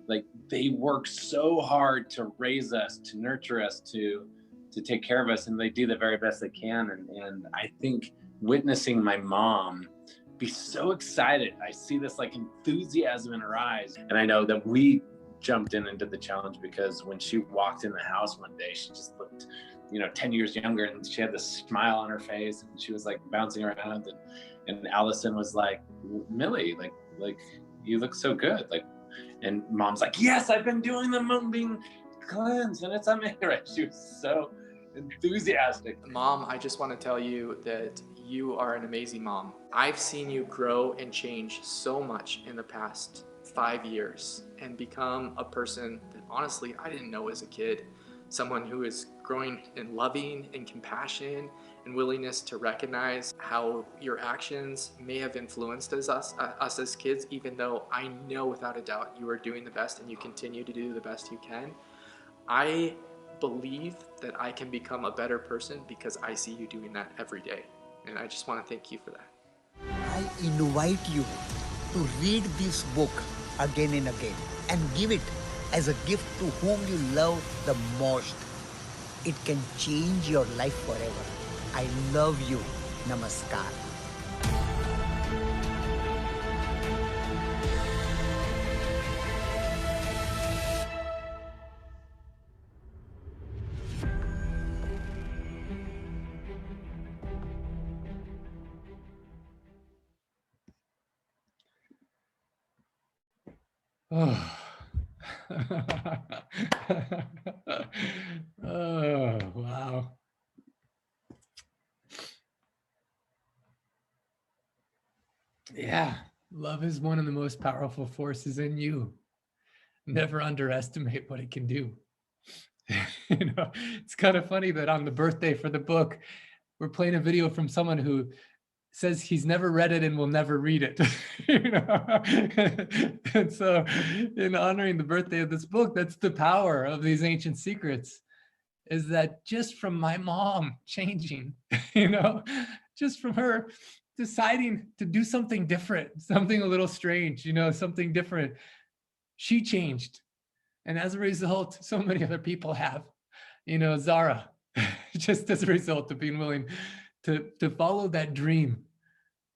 like they work so hard to raise us, to nurture us, to take care of us, and they do the very best they can. And I think witnessing my mom be so excited, I see this like enthusiasm in her eyes. And I know that we jumped into the challenge because when she walked in the house one day, she just looked, you know, 10 years younger, and she had this smile on her face, and she was like bouncing around, and Allison was like, Millie, like you look so good, like. And Mom's like, yes, I've been doing the mung bean cleanse and it's amazing. She was so enthusiastic. Mom, I just want to tell you that you are an amazing mom. I've seen you grow and change so much in the past 5 years and become a person that honestly I didn't know as a kid. Someone who is growing in loving and compassion and willingness to recognize how your actions may have influenced us as kids, even though I know without a doubt you are doing the best and you continue to do the best you can. I believe that I can become a better person because I see you doing that every day. And I just want to thank you for that. I invite you to read this book again and again and give it as a gift to whom you love the most. It can change your life forever. I love you. Namaskar. Oh. Oh, wow. Yeah, love is one of the most powerful forces in you. Never underestimate what it can do. You know, it's kind of funny that on the birthday for the book, we're playing a video from someone who says he's never read it and will never read it. You know? And so in honoring the birthday of this book, that's the power of these ancient secrets, is that just from my mom changing, you know, just from her deciding to do something different, something a little strange, you know, something different, she changed. And as a result, so many other people have, you know, Zara, just as a result of being willing to follow that dream,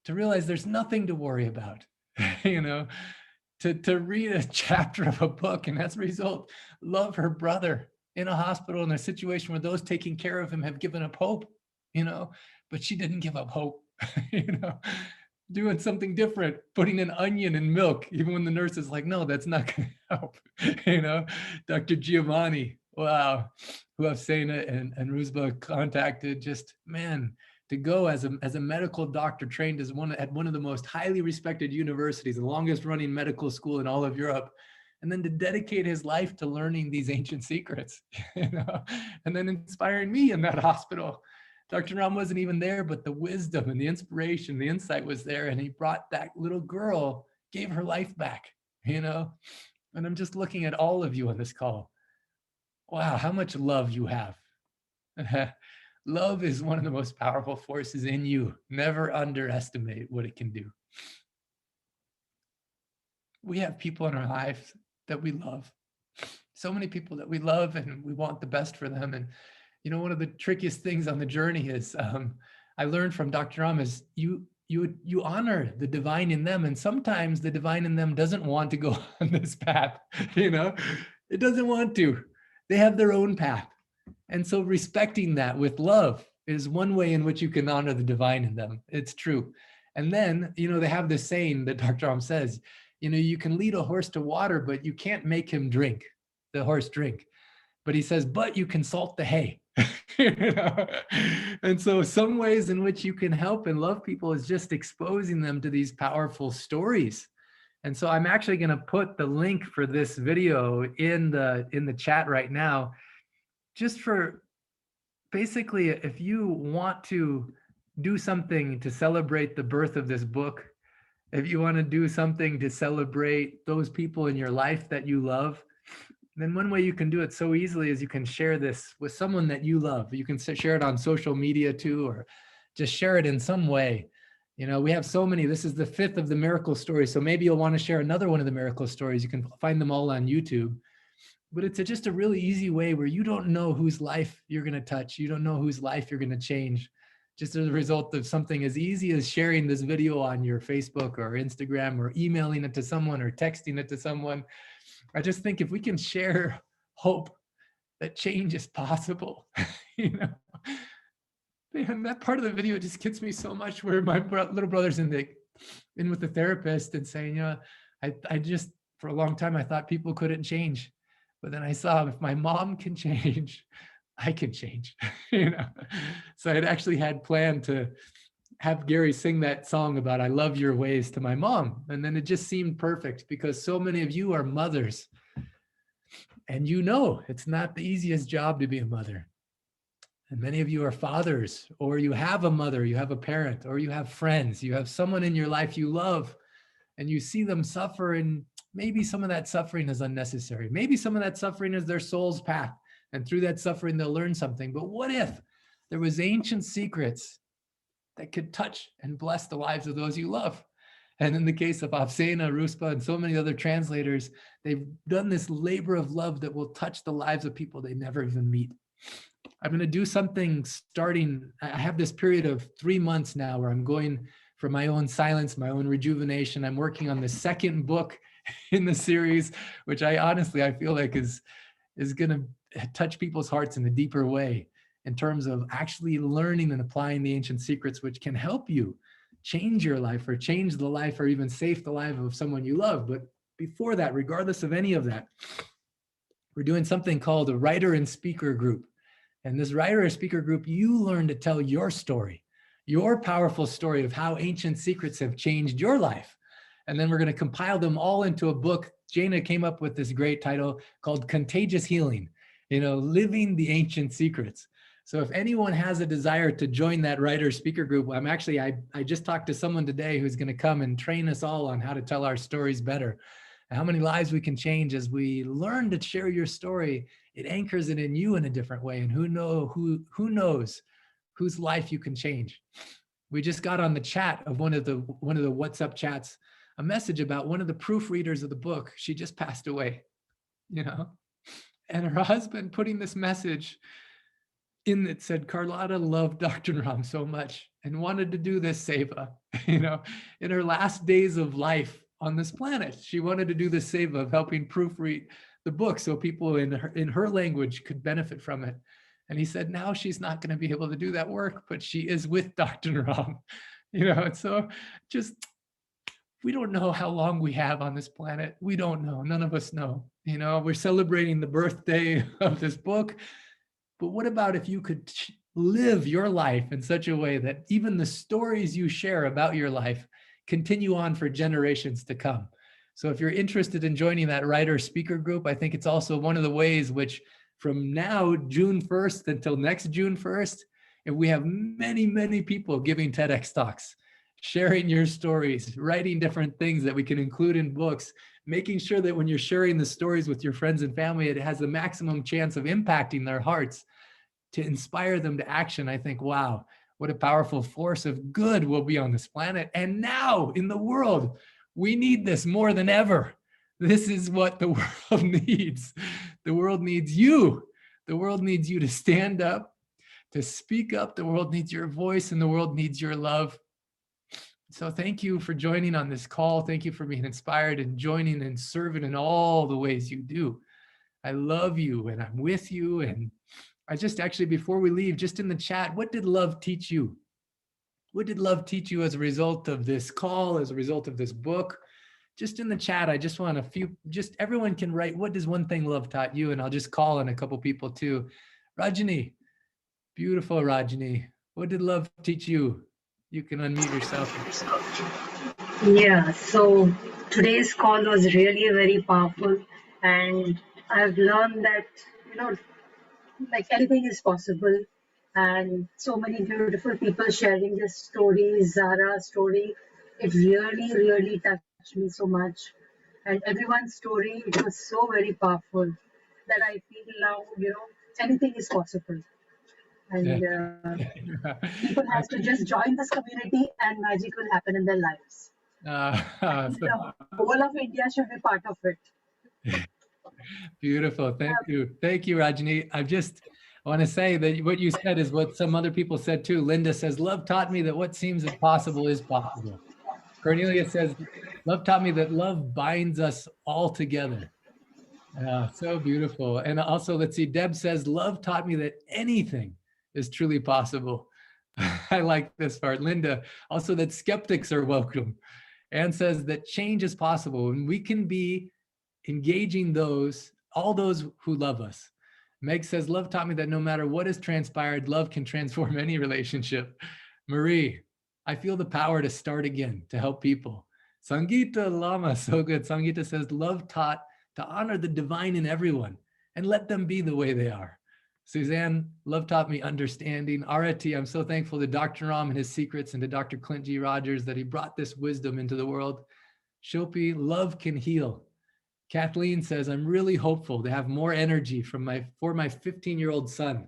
to realize there's nothing to worry about, you know, to read a chapter of a book, and as a result, love her brother in a hospital in a situation where those taking care of him have given up hope, you know, but she didn't give up hope, you know, doing something different, putting an onion in milk, even when the nurse is like, no, that's not going to help, you know. Dr. Giovanni, wow, who Afsena and Ruzba contacted, just, man, to go as a medical doctor trained as at one of the most highly respected universities, the longest running medical school in all of Europe, and then to dedicate his life to learning these ancient secrets, you know, and then inspiring me in that hospital. Dr. Ram wasn't even there, but the wisdom and the inspiration, the insight was there, and he brought that little girl, gave her life back, you know. And I'm just looking at all of you on this call. Wow, how much love you have. Love is one of the most powerful forces in you. Never underestimate what it can do. We have people in our lives that we love. So many people that we love and we want the best for them. And, you know, one of the trickiest things on the journey is, I learned from Dr. Ram, is you honor the divine in them. And sometimes the divine in them doesn't want to go on this path, you know, It doesn't want to. They have their own path. And so respecting that with love is one way in which you can honor the divine in them. It's true. And then, they have this saying that Dr. Ram says, you can lead a horse to water, but you can't make him drink, the horse drink. But he says, but you can salt the hay. And so some ways in which you can help and love people is just exposing them to these powerful stories. And so I'm actually going to put the link for this video in the chat right now, just for basically, if you want to do something to celebrate the birth of this book, if you want to do something to celebrate those people in your life that you love, then one way you can do it so easily is you can share this with someone that you love. You can share it on social media too, or just share it in some way. We have so many. This is the 5th of the miracle stories. So maybe you'll want to share another one of the miracle stories. You can find them all on YouTube. But it's just a really easy way where you don't know whose life you're going to touch. You don't know whose life you're going to change, just as a result of something as easy as sharing this video on your Facebook or Instagram, or emailing it to someone or texting it to someone. I just think if we can share hope that change is possible, man, that part of the video just gets me so much, where my little brother's in with the therapist and saying, I just, for a long time, I thought people couldn't change. But then I saw, if my mom can change, I can change. So I'd actually had planned to have Gary sing that song about I love your ways to my mom. And then it just seemed perfect, because so many of you are mothers. And it's not the easiest job to be a mother. And many of you are fathers, or you have a mother, you have a parent, or you have friends, you have someone in your life you love, and you see them suffer, and maybe some of that suffering is unnecessary. Maybe some of that suffering is their soul's path, and through that suffering, they'll learn something. But what if there was ancient secrets that could touch and bless the lives of those you love? And in the case of Afsena, Ruspa, and so many other translators, they've done this labor of love that will touch the lives of people they never even meet. I'm going to do something starting, I have this period of 3 months now where I'm going for my own silence, my own rejuvenation. I'm working on the 2nd book in the series, which I feel like is going to touch people's hearts in a deeper way, in terms of actually learning and applying the ancient secrets, which can help you change your life, or change the life, or even save the life of someone you love. But before that, regardless of any of that, we're doing something called a writer and speaker group. And this writer and speaker group, you learn to tell your story, your powerful story of how ancient secrets have changed your life. And then we're going to compile them all into a book. Jaina came up with this great title called Contagious Healing, living the ancient secrets. So if anyone has a desire to join that writer speaker group, I just talked to someone today who's going to come and train us all on how to tell our stories better, and how many lives we can change as we learn to share your story. It anchors it in you in a different way. And who knows whose life you can change. We just got on the chat of one of the WhatsApp chats, a message about one of the proofreaders of the book. She just passed away, and her husband putting this message in that said, Carlotta loved Dr. Ram so much and wanted to do this seva, in her last days of life on this planet. She wanted to do the seva of helping proofread the book so people in her language could benefit from it. And he said, now she's not going to be able to do that work, but she is with Dr. Ram, and so just, we don't know how long we have on this planet. We don't know. None of us know. We're celebrating the birthday of this book. But what about if you could live your life in such a way that even the stories you share about your life continue on for generations to come? So if you're interested in joining that writer speaker group, I think it's also one of the ways which from now, June 1st until next June 1st, if we have many, many people giving TEDx talks, sharing your stories, writing different things that we can include in books, making sure that when you're sharing the stories with your friends and family, it has the maximum chance of impacting their hearts to inspire them to action. I think, wow, what a powerful force of good will be on this planet. And now in the world, we need this more than ever. This is what the world needs. The world needs you. The world needs you to stand up, to speak up. The world needs your voice, and the world needs your love. So thank you for joining on this call. Thank you for being inspired and joining and serving in all the ways you do. I love you and I'm with you. And I just actually, before we leave, just in the chat, what did love teach you? What did love teach you as a result of this call, as a result of this book? Just in the chat, I just want a few, just everyone can write, what does one thing love taught you? And I'll just call on a couple people too. Rajani, beautiful Rajani. What did love teach you? You can unmute yourself. Yeah, so today's call was really very powerful, and I've learned that, you know, like anything is possible, and so many beautiful people sharing their stories. Zara's story, it really, really touched me so much, and everyone's story, it was so very powerful that I feel now, you know, anything is possible, and people have to just join this community, and magic will happen in their lives. The whole of India should be part of it. Beautiful. Thank you. Thank you, Rajani. I want to say that what you said is what some other people said too. Linda says, love taught me that what seems impossible is possible. Cornelia says, love taught me that love binds us all together. So beautiful. And also, let's see, Deb says, love taught me that anything is truly possible. I like this part. Linda, also that skeptics are welcome. Anne says that change is possible and we can be engaging all those who love us. Meg says, love taught me that no matter what has transpired, love can transform any relationship. Marie, I feel the power to start again, to help people. Sangeeta Lama, so good. Sangeeta says, love taught to honor the divine in everyone and let them be the way they are. Suzanne, love taught me understanding. Arati, I'm so thankful to Dr. Ram and his secrets and to Dr. Clint G. Rogers that he brought this wisdom into the world. Shilpi, love can heal. Kathleen says, I'm really hopeful to have more energy for my 15-year-old son,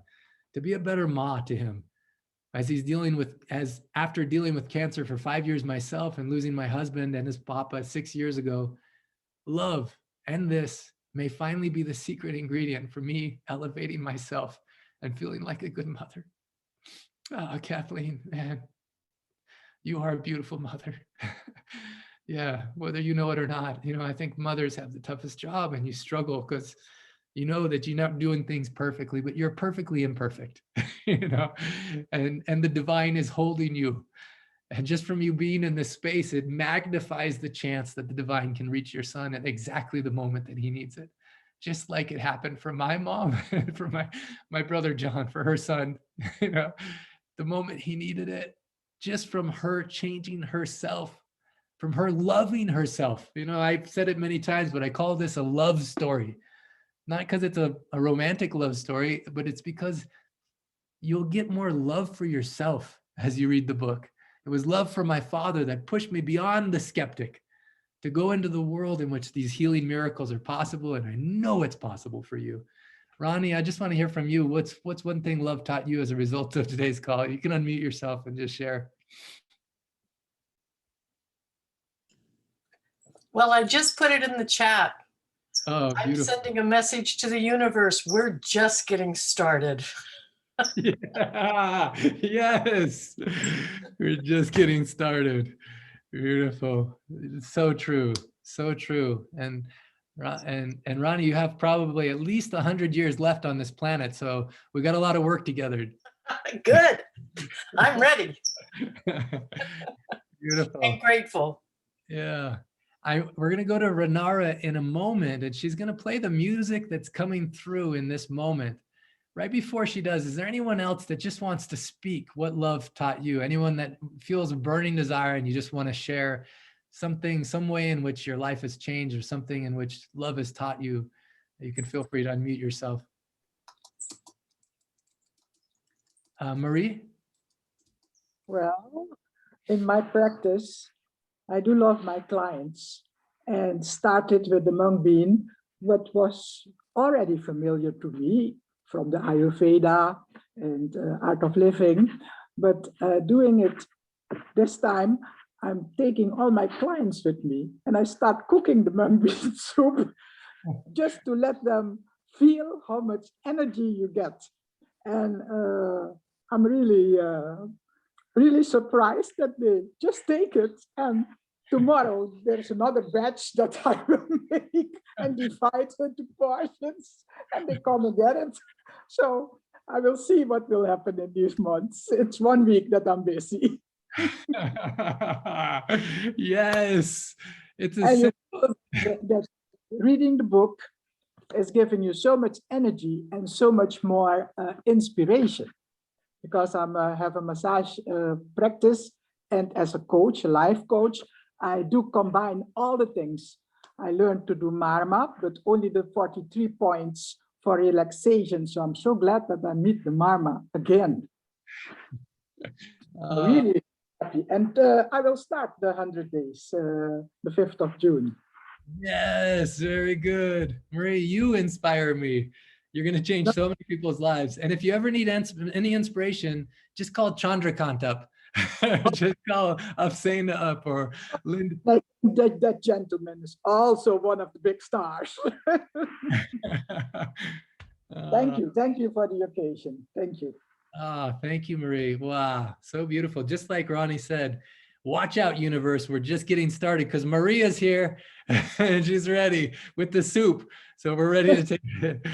to be a better ma to him after dealing with cancer for 5 years myself and losing my husband and his papa 6 years ago. Love and this may finally be the secret ingredient for me elevating myself and feeling like a good mother. Kathleen, man, you are a beautiful mother. Yeah, whether you know it or not, you know, I think mothers have the toughest job and you struggle because you know that you're not doing things perfectly, but you're perfectly imperfect, you know, and the divine is holding you. And just from you being in this space, it magnifies the chance that the divine can reach your son at exactly the moment that he needs it. Just like it happened for my mom, for my brother John, for her son, you know, the moment he needed it, just from her changing herself, from her loving herself. You know, I've said it many times, but I call this a love story. Not because it's a romantic love story, but it's because you'll get more love for yourself as you read the book. It was love for my father that pushed me beyond the skeptic to go into the world in which these healing miracles are possible. And I know it's possible for you. Ronnie, I just want to hear from you. What's one thing love taught you as a result of today's call? You can unmute yourself and just share. Well, I just put it in the chat. Oh, I'm sending a message to the universe. We're just getting started. Yeah, yes, we're just getting started. Beautiful. It's so true, so true. And Ronnie, you have probably at least 100 years left on this planet, so we got a lot of work together. Good. I'm ready. Beautiful. And grateful. Yeah. We're going to go to Renara in a moment, and she's going to play the music that's coming through in this moment. Right before she does, is there anyone else that just wants to speak what love taught you? Anyone that feels a burning desire and you just want to share something, some way in which your life has changed or something in which love has taught you? You can feel free to unmute yourself. Marie? Well, in my practice, I do love my clients and started with the mung bean, what was already familiar to me from the Ayurveda and art of living, but doing it this time, I'm taking all my clients with me and I start cooking the mung bean soup just to let them feel how much energy you get. And I'm really surprised that they just take it and tomorrow there's another batch that I will make and divide into portions, and they come and get it. So I will see what will happen in these months. It's 1 week that I'm busy. Yes, it's a And simple. that reading the book is giving you so much energy and so much more inspiration, because I have a massage practice, and as a coach, a life coach, I do combine all the things. I learned to do marma, but only the 43 points for relaxation. So I'm so glad that I meet the marma again. Really happy. And I will start the 100 days, the 5th of June. Yes, very good. Marie, you inspire me. You're going to change so many people's lives. And if you ever need any inspiration, just call Chandrakant up. Just call Afsena up or Linda. That gentleman is also one of the big stars. Thank you. Thank you for the occasion. Thank you. Thank you, Marie. Wow, so beautiful. Just like Ronnie said, watch out, universe. We're just getting started because Maria's here and she's ready with the soup. So we're ready to take it.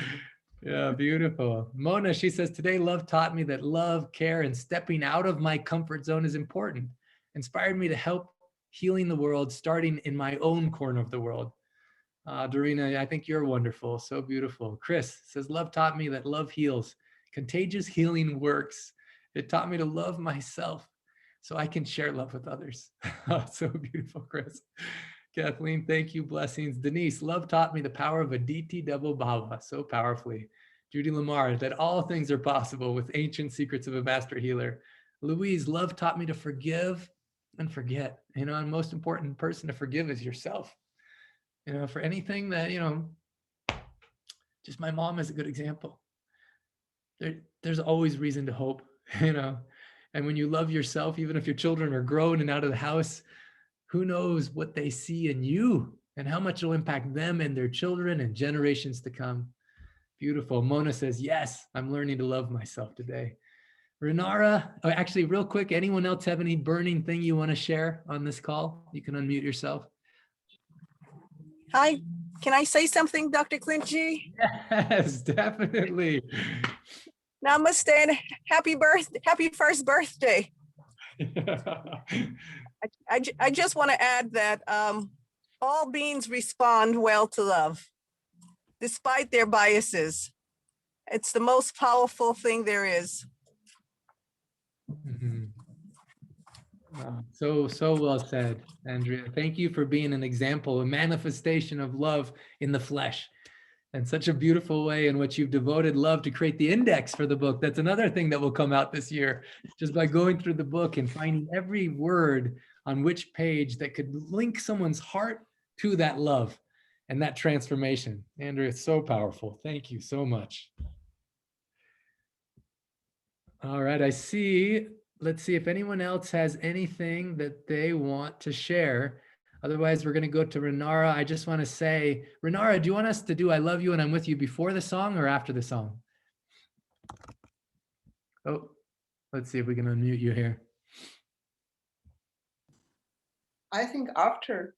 Yeah, beautiful. Mona, she says, today love taught me that love, care, and stepping out of my comfort zone is important. Inspired me to help healing the world, starting in my own corner of the world. Dorina, I think you're wonderful. So beautiful. Chris says, love taught me that love heals. Contagious healing works. It taught me to love myself so I can share love with others. So beautiful, Chris. Kathleen, thank you. Blessings. Denise, love taught me the power of a DT double bhava so powerfully. Judy LaMar, that all things are possible with ancient secrets of a master healer. Louise, love taught me to forgive and forget. You know, and most important person to forgive is yourself. You know, for anything that, you know, just my mom is a good example. There's always reason to hope, you know, and when you love yourself, even if your children are grown and out of the house, who knows what they see in you and how much it'll impact them and their children and generations to come. Beautiful. Mona says, yes, I'm learning to love myself today. Renara, oh, actually, real quick, anyone else have any burning thing you want to share on this call? You can unmute yourself. Hi, can I say something, Dr. Clinchie? Yes, definitely. Namaste and happy first birthday. I just want to add that all beings respond well to love, despite their biases. It's the most powerful thing there is. Mm-hmm. So well said, Andrea. Thank you for being an example, a manifestation of love in the flesh. And such a beautiful way in which you've devoted love to create the index for the book. That's another thing that will come out this year, just by going through the book and finding every word on which page that could link someone's heart to that love and that transformation. Andrea, it's so powerful. Thank you so much. All right, I see. Let's see if anyone else has anything that they want to share. Otherwise, we're going to go to Renara. I just want to say, Renara, do you want us to do I Love You and I'm With You before the song or after the song? Oh, let's see if we can unmute you here. I think after.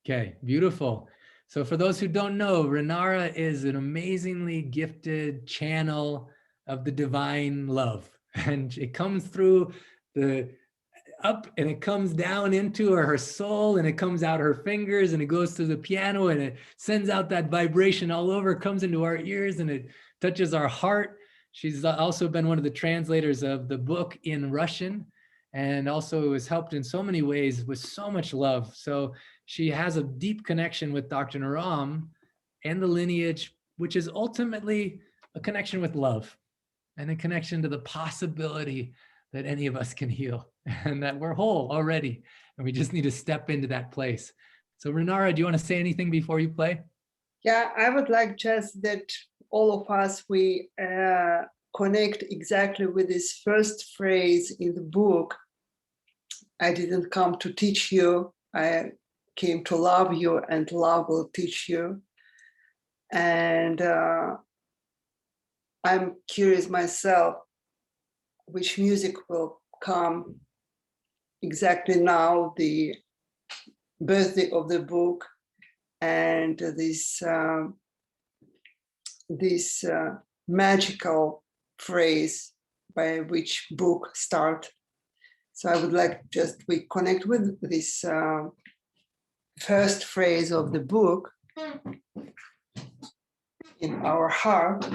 Okay, beautiful. So for those who don't know, Renara is an amazingly gifted channel of the divine love. And it comes through the up and it comes down into her soul and it comes out her fingers and it goes to the piano and it sends out that vibration all over, comes into our ears and it touches our heart. She's also been one of the translators of the book in Russian and also has helped in so many ways with so much love. So she has a deep connection with Dr. Naram and the lineage, which is ultimately a connection with love and a connection to the possibility that any of us can heal and that we're whole already. And we just need to step into that place. So Renara, do you want to say anything before you play? Yeah, I would like just that all of us, we connect exactly with this first phrase in the book. I didn't come to teach you. I came to love you and love will teach you. And I'm curious myself, which music will come exactly now, the birthday of the book, and this magical phrase by which book start. So I would like just we connect with this first phrase of the book in our heart.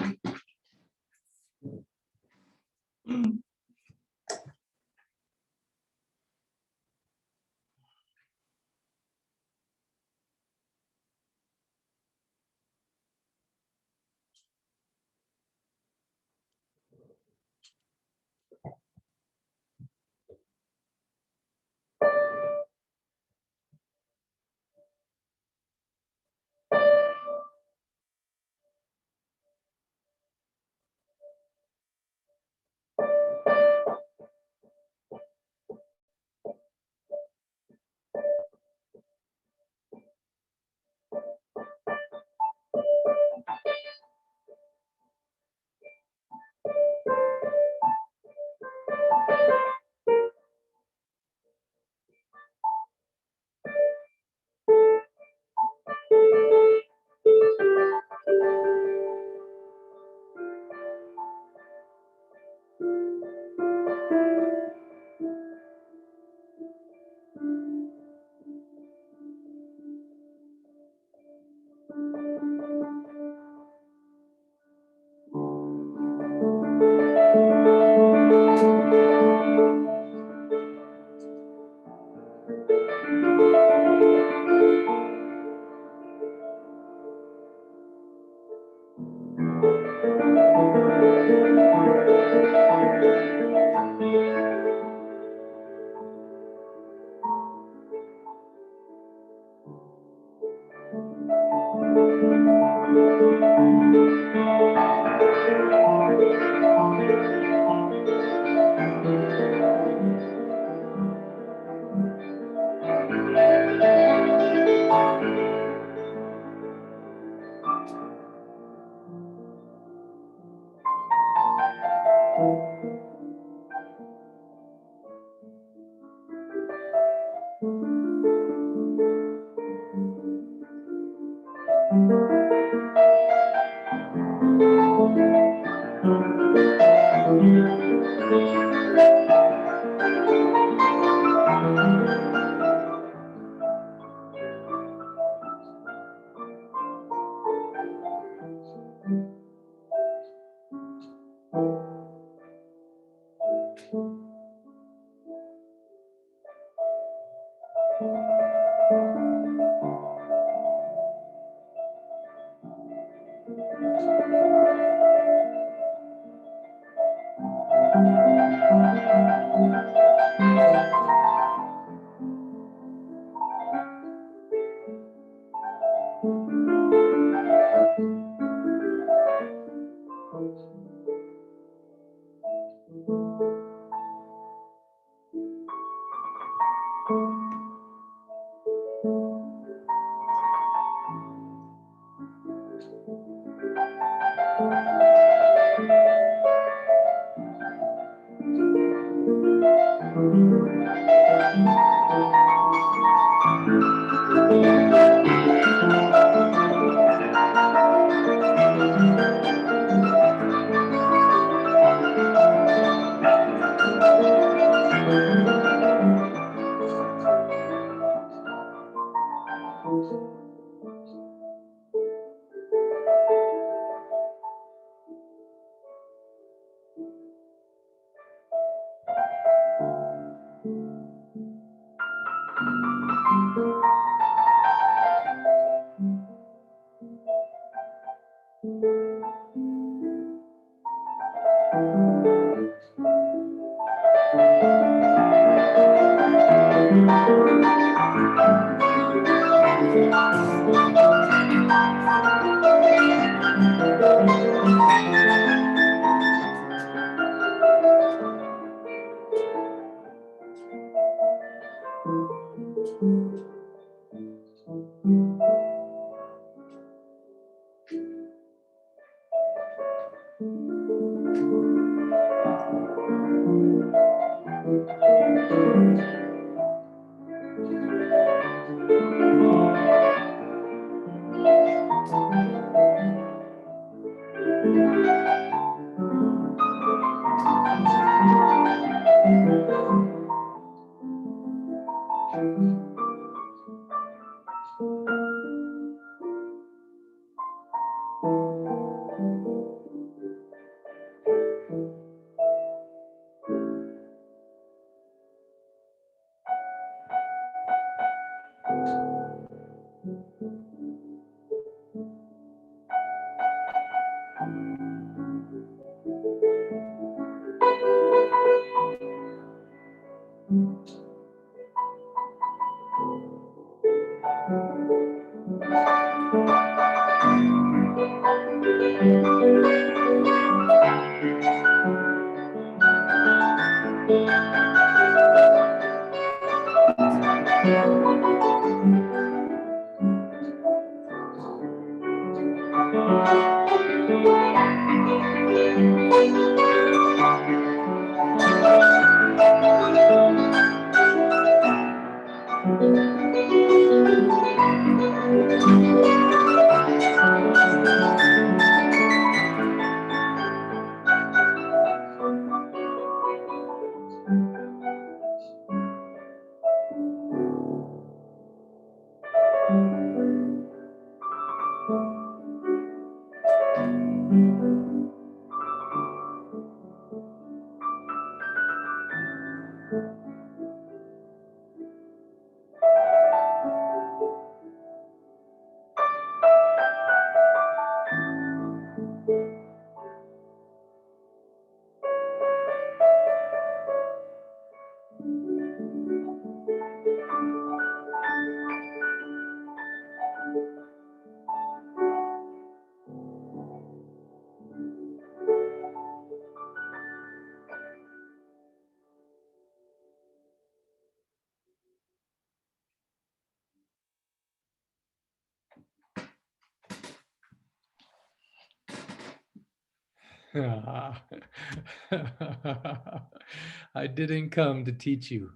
I didn't come to teach you.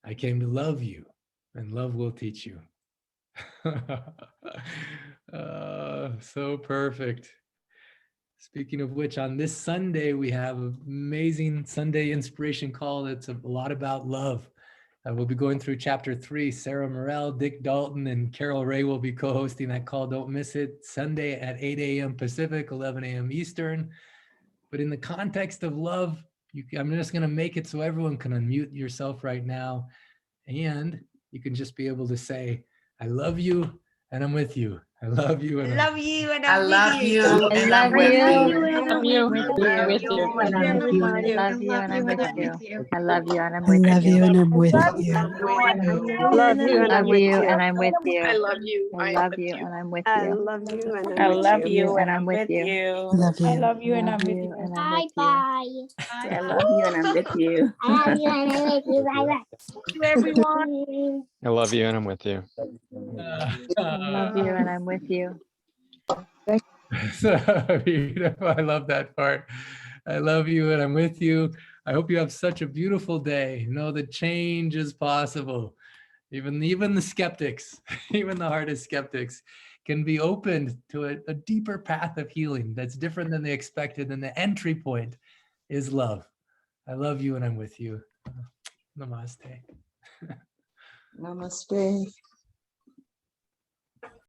I came to love you, and love will teach you. So perfect. Speaking of which, on this Sunday, we have an amazing Sunday inspiration call that's a lot about love. We'll be going through chapter 3. Sarah Morrell, Dick Dalton, and Carol Ray will be co-hosting that call. Don't miss it. Sunday at 8 a.m. Pacific, 11 a.m. Eastern. But in the context of love, I'm just going to make it so everyone can unmute yourself right now. And you can just be able to say, I love you and I'm with you. I love you and I love you and I I'm love with you you. and I'm with you. Love you. With you. And I'm with you. I love you and I'm with you. I love you and I'm I with love you you. and I'm with love you. Love you and I'm with you. I love you. I love you. I love you and I'm with I you. love you and I I'm with love you. you and I'm with you. Love I you. love you and I'm with you. Bye bye. I love you and I'm with you. I love you and I'm with you. Bye bye. Thank you, everyone. I love you and I'm with you. I love you and I'm with you. So beautiful. I love that part. I love you and I'm with you. I hope you have such a beautiful day. Know that change is possible. Even the skeptics, even the hardest skeptics can be opened to a deeper path of healing that's different than they expected. And the entry point is love. I love you and I'm with you. Namaste. Namaste.